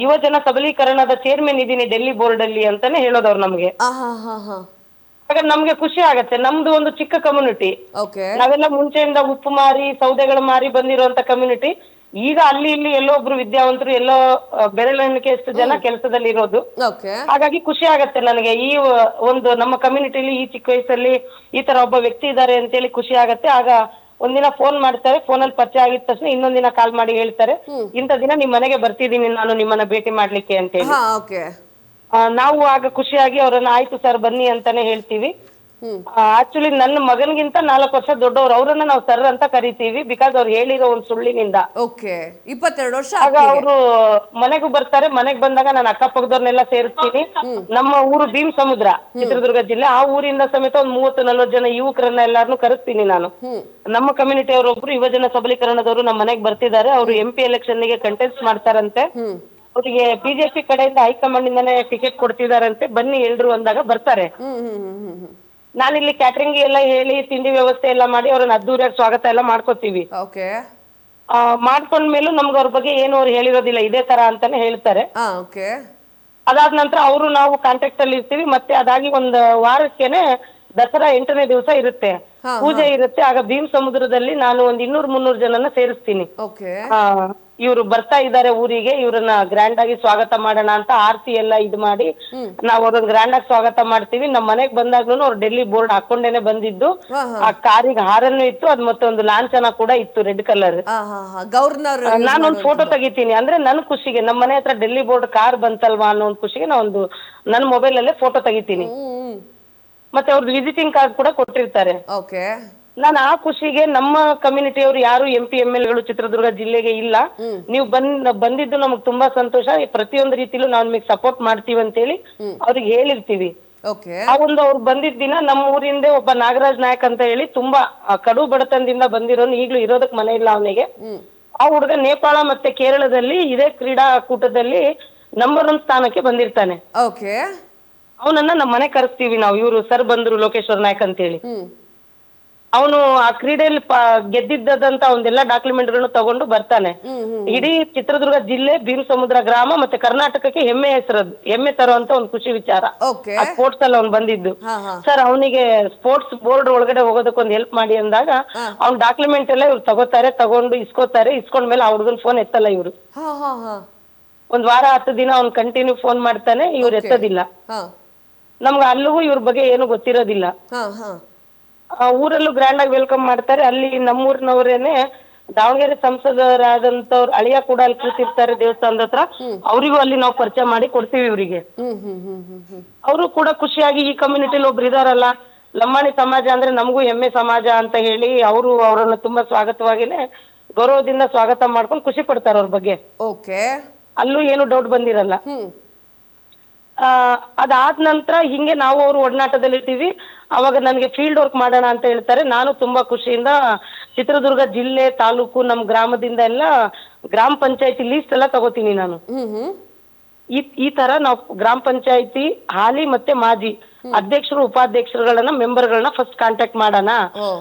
ಯುವಜನ ಸಬಲೀಕರಣದ ಚೇರ್ಮನ್ ಇದ್ದೀನಿ ಡೆಲ್ಲಿ ಬೋರ್ಡ್ ಅಲ್ಲಿ ಅಂತಾನೆ ಹೇಳೋದವ್ರು ನಮ್ಗೆ. ಹಾಗಾದ್ರೆ ನಮ್ಗೆ ಖುಷಿ ಆಗತ್ತೆ. ನಮ್ದು ಒಂದು ಚಿಕ್ಕ ಕಮ್ಯುನಿಟಿ, ನಾವೆಲ್ಲ ಮುಂಚೆಯಿಂದ ಉಪ್ಪು ಮಾರಿ ಸೌದೆಗಳು ಮಾರಿ ಬಂದಿರುವಂತ ಕಮ್ಯುನಿಟಿ. ಈಗ ಅಲ್ಲಿ ಇಲ್ಲಿ ಎಲ್ಲೋ ಒಬ್ರು ವಿದ್ಯಾವಂತರು, ಎಲ್ಲೋ ಬೆರಳೆಣಿಕೆಯಷ್ಟು ಜನ ಕೆಲಸದಲ್ಲಿ ಇರೋದು. ಹಾಗಾಗಿ ಖುಷಿ ಆಗತ್ತೆ ನನಗೆ. ಈ ಒಂದು ನಮ್ಮ ಕಮ್ಯುನಿಟಿಲಿ ಈ ಚಿಕ್ಕ ವಯಸ್ಸಲ್ಲಿ ಈ ತರ ಒಬ್ಬ ವ್ಯಕ್ತಿ ಇದ್ದಾರೆ ಅಂತೇಳಿ ಖುಷಿ ಆಗತ್ತೆ. ಆಗ ಒಂದಿನ ಫೋನ್ ಮಾಡ್ತಾರೆ, ಫೋನಲ್ಲಿ ಪರಿಚಯ ಆಗಿದ ತಕ್ಷಣ ಇನ್ನೊಂದಿನ ಕಾಲ್ ಮಾಡಿ ಹೇಳ್ತಾರೆ, ಇಂಥ ದಿನ ನಿಮ್ ಮನೆಗೆ ಬರ್ತಿದ್ದೀನಿ ನಾನು ನಿಮ್ಮನ್ನ ಭೇಟಿ ಮಾಡ್ಲಿಕ್ಕೆ ಅಂತೇಳಿ. ನಾವು ಆಗ ಖುಷಿಯಾಗಿ ಅವರನ್ನ ಆಯ್ತು ಸರ್ ಬನ್ನಿ ಅಂತಾನೆ ಹೇಳ್ತೀವಿ. ಆಕ್ಚುಲಿ ನನ್ನ ಮಗನ್ಗಿಂತ 4 ವರ್ಷ ದೊಡ್ಡವ್ರು, ಅವ್ರನ್ನ ನಾವು ಸರ್ ಅಂತ ಕರಿತೀವಿ, ಬಿಕಾಸ್ ಅವ್ರು ಹೇಳಿರೋ ಒಂದು ಸುಳ್ಳಿನಿಂದ. 22 ವರ್ಷ ಆಗ ಅವರು ಮನೆಗೂ ಬರ್ತಾರೆ. ಮನೆಗ್ ಬಂದಾಗ ನಾನು ಅಕ್ಕಪಕ್ಕದವ್ರನ್ನೆಲ್ಲ ಸೇರಿಸ್ತೀನಿ. ನಮ್ಮ ಊರು ಭೀಮ್ ಸಮುದ್ರ, ಚಿತ್ರದುರ್ಗ ಜಿಲ್ಲೆ. ಆ ಊರಿಂದ ಸಮೇತ ಒಂದು 30-40 ಜನ ಯುವಕರನ್ನ ಎಲ್ಲಾರನ್ನು ಕರೆಸ್ತೀನಿ ನಾನು. ನಮ್ಮ ಕಮ್ಯುನಿಟಿ ಅವರೊಬ್ರು ಯುವಜನ ಸಬಲೀಕರಣದವರು ನಮ್ಮ ಮನೆಗೆ ಬರ್ತಿದ್ದಾರೆ. ಅವರು MP ಎಲೆಕ್ಷನ್ ಗೆ ಕಂಟೆಸ್ಟ್ ಮಾಡ್ತಾರಂತೆ. ಅವರಿಗೆ BJP ಕಡೆಯಿಂದ ಹೈಕಮಾಂಡ್ ಇಂದಾನೆ ಟಿಕೆಟ್ ಕೊಡ್ತಿದಾರಂತೆ, ಬನ್ನಿ ಎಲ್ರು ಅಂದಾಗ ಬರ್ತಾರೆ. ನಾನಿಲ್ಲಿ ಕ್ಯಾಟ್ರಿಂಗ್ ಎಲ್ಲ ಹೇಳಿ ತಿಂಡಿ ವ್ಯವಸ್ಥೆ ಎಲ್ಲ ಮಾಡಿ ಅವ್ರನ್ನ ಅದ್ದೂರಿಯಾಗಿ ಸ್ವಾಗತ ಎಲ್ಲ ಮಾಡ್ಕೋತೀವಿ. ಮಾಡ್ಕೊಂಡ್ಮೇಲೂ ನಮ್ಗೆ ಅವ್ರ ಬಗ್ಗೆ ಏನು ಅವ್ರು ಹೇಳಿರೋದಿಲ್ಲ, ಇದೇ ತರ ಅಂತಾನೆ ಹೇಳ್ತಾರೆ. ಅದಾದ ನಂತರ ಅವರು ನಾವು ಕಾಂಟ್ಯಾಕ್ಟ್ ಅಲ್ಲಿ ಇರ್ತೀವಿ. ಮತ್ತೆ ಅದಾಗಿ ಒಂದು ವಾರಕ್ಕೇನೆ ದಸರಾ 8ನೇ ದಿವಸ ಇರುತ್ತೆ, ಪೂಜೆ ಇರುತ್ತೆ. ಆಗ ಭೀಮ್ ಸಮುದ್ರದಲ್ಲಿ ನಾನು ಒಂದು 200-300 ಜನನ ಸೇರಿಸ್ತೀನಿ. ಇವ್ರು ಬರ್ತಾ ಇದ್ದಾರೆ ಊರಿಗೆ, ಇವ್ರನ್ನ ಗ್ರ್ಯಾಂಡ್ ಆಗಿ ಸ್ವಾಗತ ಮಾಡೋಣ ಅಂತ ಆರ್ತಿ ಎಲ್ಲ ಇದು ಮಾಡಿ ನಾವು ಅವ್ರನ್ನ ಗ್ರ್ಯಾಂಡ್ ಆಗಿ ಸ್ವಾಗತ ಮಾಡ್ತೀವಿ. ನಮ್ ಮನೆಗ್ ಬಂದಾಗ್ಲೂ ಅವ್ರು ಡೆಲ್ಲಿ ಬೋರ್ಡ್ ಹಾಕೊಂಡೇನೆ ಬಂದಿದ್ದು. ಆ ಕಾರಿಗೆ ಹಾರನ್ನು ಇತ್ತು, ಅದ್ ಮತ್ತೆ ಒಂದು ಲಾಂಛನ ಕೂಡ ಇತ್ತು ರೆಡ್ ಕಲರ್. ನಾನೊಂದು ಫೋಟೋ ತೆಗಿತೀನಿ, ಅಂದ್ರೆ ನನ್ ಖುಷಿಗೆ ನಮ್ಮ ಮನೆ ಹತ್ರ ಡೆಲ್ಲಿ ಬೋರ್ಡ್ ಕಾರ್ ಬಂತಲ್ವಾ ಅನ್ನೋ ಒಂದು ಖುಷಿಗೆ ನಾವೊಂದು ನನ್ನ ಮೊಬೈಲ್ ಅಲ್ಲೇ ಫೋಟೋ ತೆಗಿತೀನಿ. ಮತ್ತೆ ಅವ್ರದ್ದು ವಿಸಿಟಿಂಗ್ ಕಾರ್ಡ್ ಕೂಡ ಕೊಟ್ಟಿರ್ತಾರೆ. ನಾನು ಆ ಖುಷಿಗೆ ನಮ್ಮ ಕಮ್ಯುನಿಟಿಯವರು ಯಾರು MP MLಗಳು ಚಿತ್ರದುರ್ಗ ಜಿಲ್ಲೆಗೆ ಇಲ್ಲ, ನೀವು ಬಂದಿದ್ದು ನಮಗ್ ತುಂಬಾ ಸಂತೋಷ, ಪ್ರತಿಯೊಂದು ರೀತಿಲೂ ನಾವು ನಿಮಗೆ ಸಪೋರ್ಟ್ ಮಾಡ್ತೀವಿ ಅಂತೇಳಿ ಅವ್ರಿಗೆ ಹೇಳಿರ್ತೀವಿ. ಆ ಒಂದು ಅವ್ರು ಬಂದಿದ್ದ ದಿನ ನಮ್ಮ ಊರಿಂದ ಒಬ್ಬ ನಾಗರಾಜ್ ನಾಯಕ್ ಅಂತ ಹೇಳಿ ತುಂಬಾ ಕಡು ಬಡತನದಿಂದ ಬಂದಿರೋನು, ಈಗ್ಲೂ ಇರೋದಕ್ ಮನೆ ಇಲ್ಲ ಅವನಿಗೆ. ಆ ಹುಡುಗ ನೇಪಾಳ ಮತ್ತೆ ಕೇರಳದಲ್ಲಿ ಇದೇ ಕ್ರೀಡಾಕೂಟದಲ್ಲಿ ನಂಬರ್ 1 ಸ್ಥಾನಕ್ಕೆ ಬಂದಿರ್ತಾನೆ. ಅವನನ್ನ ನಮ್ಮ ಮನೆ ಕರೆಸ್ತೀವಿ ನಾವು, ಇವರು ಸರ್ ಬಂದ್ರು ಲೋಕೇಶ್ವರ್ ನಾಯಕ್ ಅಂತೇಳಿ. ಅವನು ಆ ಕ್ರೀಡೆಯಲ್ಲಿ ಗೆದ್ದಿದ್ದಂತ ಒಂದೆಲ್ಲ ಡಾಕ್ಯುಮೆಂಟ್ಗಳನ್ನು ತಗೊಂಡು ಬರ್ತಾನೆ. ಇಡೀ ಚಿತ್ರದುರ್ಗ ಜಿಲ್ಲೆ ಬೀರಸಮುದ್ರ ಗ್ರಾಮ ಮತ್ತೆ ಕರ್ನಾಟಕಕ್ಕೆ ಹೆಮ್ಮೆ ಹೆಸರದು, ಹೆಮ್ಮೆ ತರುವಂತ ಒಂದು ಖುಷಿ ವಿಚಾರ. ಆ ಸ್ಪೋರ್ಟ್ಸ್ ಅಲ್ಲಿ ಅವ್ನು ಬಂದಿದ್ದು. ಸರ್ ಅವನಿಗೆ ಸ್ಪೋರ್ಟ್ಸ್ ಬೋರ್ಡ್ ಒಳಗಡೆ ಹೋಗೋದಕ್ಕೊಂದು ಹೆಲ್ಪ್ ಮಾಡಿ ಅಂದಾಗ ಅವ್ನ ಡಾಕ್ಯುಮೆಂಟ್ ಎಲ್ಲ ಇವ್ರು ತಗೊಂಡು ಇಸ್ಕೊಂಡ್ಮೇಲೆ ಆ ಹುಡುಗನ್ ಫೋನ್ ಎತ್ತಲ್ಲ ಇವ್ರು. ಒಂದ್ ವಾರ 10 ದಿನ ಅವ್ನ್ ಕಂಟಿನ್ಯೂ ಫೋನ್ ಮಾಡ್ತಾನೆ, ಇವ್ರು ಎತ್ತೋದಿಲ್ಲ. ನಮ್ಗೆ ಅಲ್ಲಿಗೂ ಇವ್ರ ಬಗ್ಗೆ ಏನು ಗೊತ್ತಿರೋದಿಲ್ಲ. ಊರಲ್ಲೂ ಗ್ರ್ಯಾಂಡ್ ಆಗಿ ವೆಲ್ಕಮ್ ಮಾಡ್ತಾರೆ. ಅಲ್ಲಿ ನಮ್ಮೂರಿನವರೇನೆ ದಾವಣಗೆರೆ ಸಂಸದರಾದಂತವ್ರು ಅಳಿಯ ಕೂಡ ಅಲ್ಲಿ ಕೂತಿರ್ತಾರೆ ದೇವಸ್ಥಾನದ ಹತ್ರ, ಅವರಿಗೂ ಅಲ್ಲಿ ನಾವು ಪರಿಚಯ ಮಾಡಿ ಕೊಡ್ತೀವಿ ಇವ್ರಿಗೆ. ಅವರು ಕೂಡ ಖುಷಿಯಾಗಿ ಈ ಕಮ್ಯುನಿಟಿಲಿ ಒಬ್ರು ಇದಾರಲ್ಲ, ಲಂಬಾಣಿ ಸಮಾಜ ಅಂದ್ರೆ ನಮಗೂ ಹೆಮ್ಮೆ ಸಮಾಜ ಅಂತ ಹೇಳಿ ಅವರು ಅವರನ್ನ ತುಂಬಾ ಸ್ವಾಗತವಾಗಿನೇ ಗೌರವದಿಂದ ಸ್ವಾಗತ ಮಾಡ್ಕೊಂಡು ಖುಷಿ ಪಡ್ತಾರೆ ಅವ್ರ ಬಗ್ಗೆ. ಅಲ್ಲೂ ಏನು ಡೌಟ್ ಬಂದಿರಲ್ಲ. ಅದಾದ ನಂತರ ಹಿಂಗೆ ನಾವು ಅವರು ಒಡನಾಟದಲ್ಲಿರ್ತೀವಿ. ಅವಾಗ ನನಗೆ ಫೀಲ್ಡ್ ವರ್ಕ್ ಮಾಡೋಣ ಅಂತ ಹೇಳ್ತಾರೆ. ನಾನು ತುಂಬಾ ಖುಷಿಯಿಂದ ಚಿತ್ರದುರ್ಗ ಜಿಲ್ಲೆ ತಾಲೂಕು ನಮ್ಮ ಗ್ರಾಮದಿಂದ ಎಲ್ಲ ಗ್ರಾಮ ಪಂಚಾಯತಿ ಲೀಸ್ಟ್ ಎಲ್ಲ ತಗೋತೀನಿ ನಾನು. ಈ ತರ ನಾವು ಗ್ರಾಮ ಪಂಚಾಯತಿ ಹಾಲಿ ಮತ್ತೆ ಮಾಜಿ ಅಧ್ಯಕ್ಷರು ಉಪಾಧ್ಯಕ್ಷರುಗಳನ್ನ ಮೆಂಬರ್ಗಳನ್ನ ಫಸ್ಟ್ ಕಾಂಟ್ಯಾಕ್ಟ್ ಮಾಡೋಣ.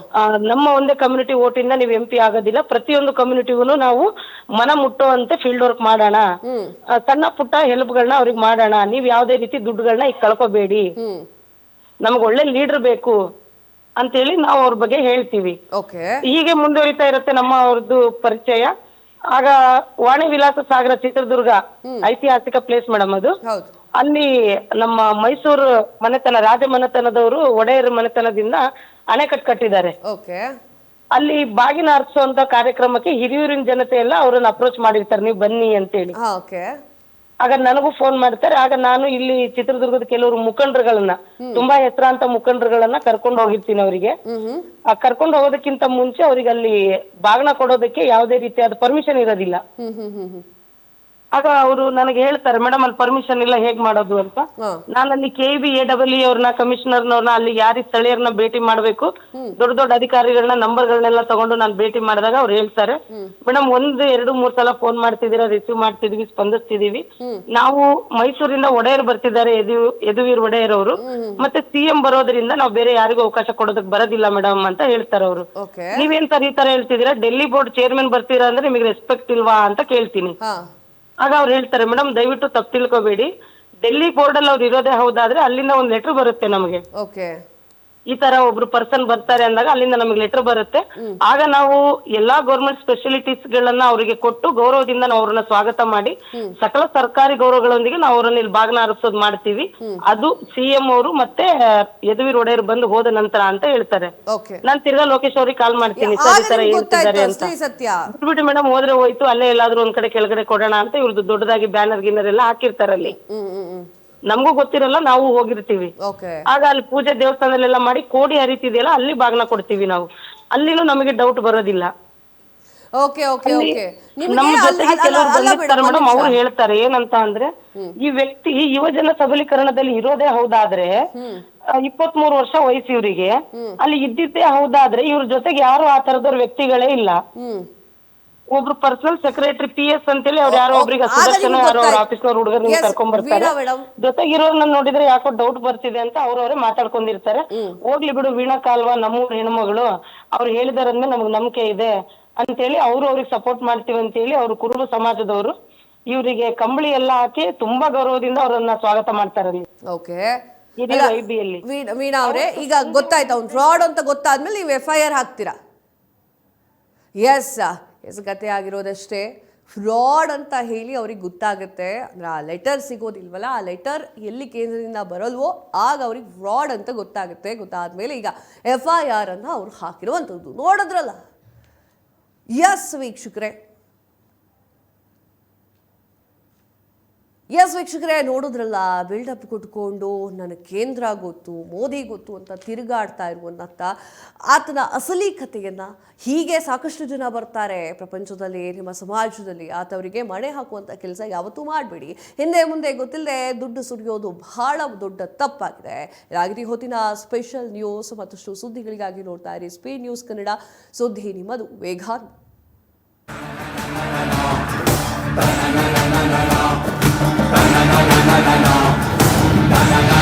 ನಮ್ಮ ಒಂದೇ ಕಮ್ಯುನಿಟಿ ಓಟಿಂದ ನೀವು MP ಆಗೋದಿಲ್ಲ, ಪ್ರತಿಯೊಂದು ಕಮ್ಯುನಿಟಿಗೂ ನಾವು ಮನ ಮುಟ್ಟುವಂತೆ ಫೀಲ್ಡ್ ವರ್ಕ್ ಮಾಡೋಣ. ಸಣ್ಣ ಪುಟ್ಟ ಹೆಲ್ಪ್ಗಳನ್ನ ಅವ್ರಿಗೆ ಮಾಡೋಣ. ನೀವ್ ಯಾವ್ದೇ ರೀತಿ ದುಡ್ಡುಗಳನ್ನ ಈಗ ಕಳ್ಕೊಬೇಡಿ, ನಮ್ಗೆ ಒಳ್ಳೆ ಲೀಡರ್ ಬೇಕು ಅಂತೇಳಿ ನಾವು ಅವ್ರ ಬಗ್ಗೆ ಹೇಳ್ತೀವಿ. ಹೀಗೆ ಮುಂದುವರಿತಾ ಇರುತ್ತೆ ನಮ್ಮ ಅವ್ರದ್ದು ಪರಿಚಯ. ಆಗ ವಾಣಿ ವಿಲಾಸ ಸಾಗರ ಚಿತ್ರದುರ್ಗ ಐತಿಹಾಸಿಕ ಪ್ಲೇಸ್ ಮೇಡಮ್ ಅದು. ಅಲ್ಲಿ ನಮ್ಮ ಮೈಸೂರು ಮನೆತನ ರಾಜ ಮನೆತನದವರು ಒಡೆಯರ್ ಮನೆತನದಿಂದ ಅಣೆಕಟ್ಟು ಕಟ್ಟಿದ್ದಾರೆ. ಅಲ್ಲಿ ಬಾಗಿನ ಅರ್ಪಿಸುವಂತ ಕಾರ್ಯಕ್ರಮಕ್ಕೆ ಹಿರಿಯೂರಿನ ಜನತೆ ಎಲ್ಲ ಅವ್ರನ್ನ ಅಪ್ರೋಚ್ ಮಾಡಿರ್ತಾರೆ, ನೀವು ಬನ್ನಿ ಅಂತೇಳಿ. ಆಗ ನನಗೂ ಫೋನ್ ಮಾಡ್ತಾರೆ. ಆಗ ನಾನು ಇಲ್ಲಿ ಚಿತ್ರದುರ್ಗದ ಕೆಲವರು ಮುಖಂಡರುಗಳನ್ನ, ತುಂಬಾ ಹೆಸರಾಂತ ಮುಖಂಡರುಗಳನ್ನ ಕರ್ಕೊಂಡು ಹೋಗಿರ್ತೀನಿ ಅವರಿಗೆ. ಕರ್ಕೊಂಡು ಹೋಗೋದಕ್ಕಿಂತ ಮುಂಚೆ ಅವ್ರಿಗೆ ಅಲ್ಲಿ ಬಾಗಿನ ಕೊಡೋದಕ್ಕೆ ಯಾವುದೇ ರೀತಿಯಾದ ಪರ್ಮಿಷನ್ ಇರೋದಿಲ್ಲ. ಆಗ ಅವರು ನನಗೆ ಹೇಳ್ತಾರೆ, ಮೇಡಮ್ ಅಲ್ಲಿ ಪರ್ಮಿಷನ್ ಇಲ್ಲ, ಹೇಗ್ ಮಾಡೋದು ಅಂತ. ನಾನು ಅಲ್ಲಿ KEB AEE ಅವ್ರನ್ನ, ಕಮಿಷನರ್ನವ್ರನ್ನ, ಅಲ್ಲಿ ಯಾರಿಗೆ ಸ್ಥಳೀಯರನ್ನ ಭೇಟಿ ಮಾಡ್ಬೇಕು, ದೊಡ್ಡ ದೊಡ್ಡ ಅಧಿಕಾರಿಗಳನ್ನ ನಂಬರ್ಗಳನ್ನೆಲ್ಲ ತಗೊಂಡು ನಾನು ಭೇಟಿ ಮಾಡಿದಾಗ ಅವ್ರು ಹೇಳ್ತಾರೆ, ಮೇಡಮ್ 1, 2, 3 ಸಲ ಫೋನ್ ಮಾಡ್ತಿದ್ದೀರಾ, ರಿಸೀವ್ ಮಾಡ್ತಿದೀವಿ, ಸ್ಪಂದಿಸ್ತಿದೀವಿ. ನಾವು ಮೈಸೂರಿಂದ ಒಡೆಯರ್ ಬರ್ತಿದ್ದಾರೆ, ಯದುವೀರ್ ಒಡೆಯರ್ ಅವರು, ಮತ್ತೆ CM ಬರೋದ್ರಿಂದ ನಾವು ಬೇರೆ ಯಾರಿಗೂ ಅವಕಾಶ ಕೊಡೋದಕ್ ಬರೋದಿಲ್ಲ ಮೇಡಮ್ ಅಂತ ಹೇಳ್ತಾರೆ ಅವರು. ನೀವೇನ್ ಸರ್ ಈ ತರ ಹೇಳ್ತಿದ್ದೀರಾ, ಡೆಲ್ಲಿ ಬೋರ್ಡ್ ಚೇರ್ಮನ್ ಬರ್ತೀರಾ ಅಂದ್ರೆ ನಿಮಗೆ ರೆಸ್ಪೆಕ್ಟ್ ಇಲ್ವಾ ಅಂತ ಕೇಳ್ತೀನಿ. ಆಗ ಅವ್ರು ಹೇಳ್ತಾರೆ, ಮೇಡಮ್ ದಯವಿಟ್ಟು ತಪ್ಪು ತಿಳ್ಕೊಬೇಡಿ, ಡೆಲ್ಲಿ ಬೋರ್ಡ್ ಅಲ್ಲಿ ಅವ್ರು ಇರೋದೇ ಹೌದಾದ್ರೆ ಅಲ್ಲಿಂದ ಒಂದು ಲೆಟರ್ ಬರುತ್ತೆ ನಮಗೆ, ಈ ತರ ಒಬ್ರು ಪರ್ಸನ್ ಬರ್ತಾರೆ ಅಂದಾಗ ಅಲ್ಲಿಂದ ನಮಗೆ ಲೆಟರ್ ಬರುತ್ತೆ. ಆಗ ನಾವು ಎಲ್ಲಾ ಗೌರ್ಮೆಂಟ್ ಸ್ಪೆಷಾಲಿಟೀಸ್ ಗಳನ್ನ ಅವರಿಗೆ ಕೊಟ್ಟು ಗೌರವದಿಂದ ನಾವು ಅವ್ರನ್ನ ಸ್ವಾಗತ ಮಾಡಿ ಸಕಲ ಸರ್ಕಾರಿ ಗೌರವಗಳೊಂದಿಗೆ ನಾವು ಅವ್ರನ್ನ ಇಲ್ಲಿ ಬಾಗಿನ ಅರ್ಪಿಸೋದು ಮಾಡ್ತೀವಿ. ಅದು CM ಅವರು ಮತ್ತೆ ಯದುವೀರ್ ಒಡೆಯರ್ ಬಂದು ಹೋದ ನಂತರ ಅಂತ ಹೇಳ್ತಾರೆ. ನಾನ್ ತಿರ್ಗಾ ಲೋಕೇಶ್ ಅವ್ರಿಗೆ ಕಾಲ್ ಮಾಡ್ತೀನಿ, ಸರ್ ಈ ತರ ಹೇಳ್ತಿದ್ದಾರೆ ಅಂತ. ಬಿಟ್ಬಿಟ್ಟು ಮೇಡಮ್ ಹೋದ್ರೆ ಹೋಯ್ತು, ಅಲ್ಲೇ ಎಲ್ಲಾದ್ರೂ ಒಂದ್ ಕಡೆ ಕೆಳಗಡೆ ಕೊಡೋಣ ಅಂತ ಇವ್ರದ್ದು ದೊಡ್ಡದಾಗಿ ಬ್ಯಾನರ್ ಗಿನ್ನರ್ ಎಲ್ಲ ಹಾಕಿರ್ತಾರಲ್ಲಿ. ನಮಗೂ ಗೊತ್ತಿರಲ್ಲ, ನಾವು ಹೋಗಿರ್ತೀವಿ. ಆಗ ಅಲ್ಲಿ ಪೂಜೆ ದೇವಸ್ಥಾನದಲ್ಲೆಲ್ಲ ಮಾಡಿ ಕೋಡಿ ಹರಿತಿದೆಯಲ್ಲ, ಅಲ್ಲಿ ಬಾಗಿನ ಕೊಡ್ತೀವಿ ನಾವು. ಅಲ್ಲಿನೂ ನಮಗೆ ಡೌಟ್ ಬರೋದಿಲ್ಲ. ನಮ್ಮ ಜೊತೆಗೆ ಕೆಲವರು ಬಂದಿರ್ತಾರೆ ಮೇಡಮ್, ಅವ್ರು ಹೇಳ್ತಾರೆ ಏನಂತ ಅಂದ್ರೆ, ಈ ವ್ಯಕ್ತಿ ಯುವಜನ ಸಬಲೀಕರಣದಲ್ಲಿ ಇರೋದೇ ಹೌದಾದ್ರೆ 23 ವರ್ಷ ವಯಸ್ಸು ಇವರಿಗೆ, ಅಲ್ಲಿ ಇದ್ದಿದ್ದೇ ಹೌದಾದ್ರೆ ಇವ್ರ ಜೊತೆಗೆ ಯಾರು ಆ ತರದವ್ರ ವ್ಯಕ್ತಿಗಳೇ ಇಲ್ಲ. ಒಬ್ರು ಪರ್ಸನಲ್ ಸೆಕ್ರೆಟರಿ PS ಅಂತೇಳಿ ಅವ್ರು ಯಾರೋ ಒಬ್ರಿಗೆ ಸುದರ್ಶನ ಯಾರೋ ಅವ್ರ ಆಫೀಸ್ನವ್ರ ಹುಡುಗರನ್ನ ಕರ್ಕೊಂಡ್ ಬರ್ತಾರೆ. ಜೊತೆಗಿರೋರ್ನ ನೋಡಿದ್ರೆ ಯಾಕೋ ಡೌಟ್ ಬರ್ತಿದೆ ಅಂತ ಅವ್ರವ್ರೆ ಮಾತಾಡ್ಕೊಂಡಿರ್ತಾರೆ. ಹೋಗ್ಲಿ ಬಿಡು, ವೀಣಾ ಕಾಲ್ವಾ ನಮ್ಮೂರ್ ಹೆಣ್ಮಗಳು, ಅವ್ರು ಹೇಳಿದಾರಂದ್ರೆ ನಮ್ಗ್ ನಂಬಿಕೆ ಇದೆ ಅಂತೇಳಿ ಅವ್ರಿಗೆ ಸಪೋರ್ಟ್ ಮಾಡ್ತೀವಿ ಅಂತ ಹೇಳಿ ಅವ್ರು ಕುರುಬ ಸಮಾಜದವರು ಇವರಿಗೆ ಕಂಬಳಿ ಎಲ್ಲ ಹಾಕಿ ತುಂಬಾ ಗೌರವದಿಂದ ಅವ್ರನ್ನ ಸ್ವಾಗತ ಮಾಡ್ತಾರಲ್ಲಿ. ವೀಣಾ ಅವರೇ, ಈಗ ಗೊತ್ತಾಯ್ತು ಅವ್ನು ಫ್ರಾಡ್ ಅಂತ ಗೊತ್ತಾದ್ಮೇಲೆ ನೀವು FIR ಹಾಕ್ತೀರಾ? ಎಸ್ ಕತೆ ಆಗಿರೋದಷ್ಟೇ. ಫ್ರಾಡ್ ಅಂತ ಹೇಳಿ ಅವ್ರಿಗೆ ಗೊತ್ತಾಗುತ್ತೆ, ಅಂದರೆ ಆ ಲೆಟರ್ ಸಿಗೋದಿಲ್ವಲ್ಲ, ಆ ಲೆಟರ್ ಎಲ್ಲಿ ಕೇಂದ್ರದಿಂದ ಬರಲ್ವೋ ಆಗ ಅವ್ರಿಗೆ ಫ್ರಾಡ್ ಅಂತ ಗೊತ್ತಾಗುತ್ತೆ. ಗೊತ್ತಾದ್ಮೇಲೆ ಈಗ FIR ಅನ್ನು ಅವ್ರು ಹಾಕಿರುವಂಥದ್ದು ನೋಡಿದ್ರಲ್ಲ. ಎಸ್ ವೀಕ್ಷಕರೇ ನೋಡಿದ್ರಲ್ಲ, ಬಿಲ್ಡಪ್ ಕೊಟ್ಕೊಂಡು ನನಗೆ ಕೇಂದ್ರ ಗೊತ್ತು, ಮೋದಿ ಗೊತ್ತು ಅಂತ ತಿರುಗಾಡ್ತಾ ಇರುವಂಥ ಆತನ ಅಸಲಿ ಕಥೆಯನ್ನು ಹೀಗೆ ಸಾಕಷ್ಟು ಜನ ಬರ್ತಾರೆ ಪ್ರಪಂಚದಲ್ಲಿ, ನಿಮ್ಮ ಸಮಾಜದಲ್ಲಿ. ಆತವರಿಗೆ ಮಣೆ ಹಾಕುವಂಥ ಕೆಲಸ ಯಾವತ್ತೂ ಮಾಡಬೇಡಿ. ಹಿಂದೆ ಮುಂದೆ ಗೊತ್ತಿಲ್ಲದೆ ದುಡ್ಡು ಸುರಿಯೋದು ಬಹಳ ದೊಡ್ಡ ತಪ್ಪಾಗಿದೆ. ಇದಾಗಿದೆ ಹೊತ್ತಿನ ಸ್ಪೆಷಲ್ ನ್ಯೂಸ್. ಮತ್ತಷ್ಟು ಸುದ್ದಿಗಳಿಗಾಗಿ ನೋಡ್ತಾ ಇರಿ ಸ್ಪೀಡ್ ನ್ಯೂಸ್ ಕನ್ನಡ. ಸುದ್ದಿ ನಿಮ್ಮದು, ವೇಗ. Na na na na na na na na na na na na na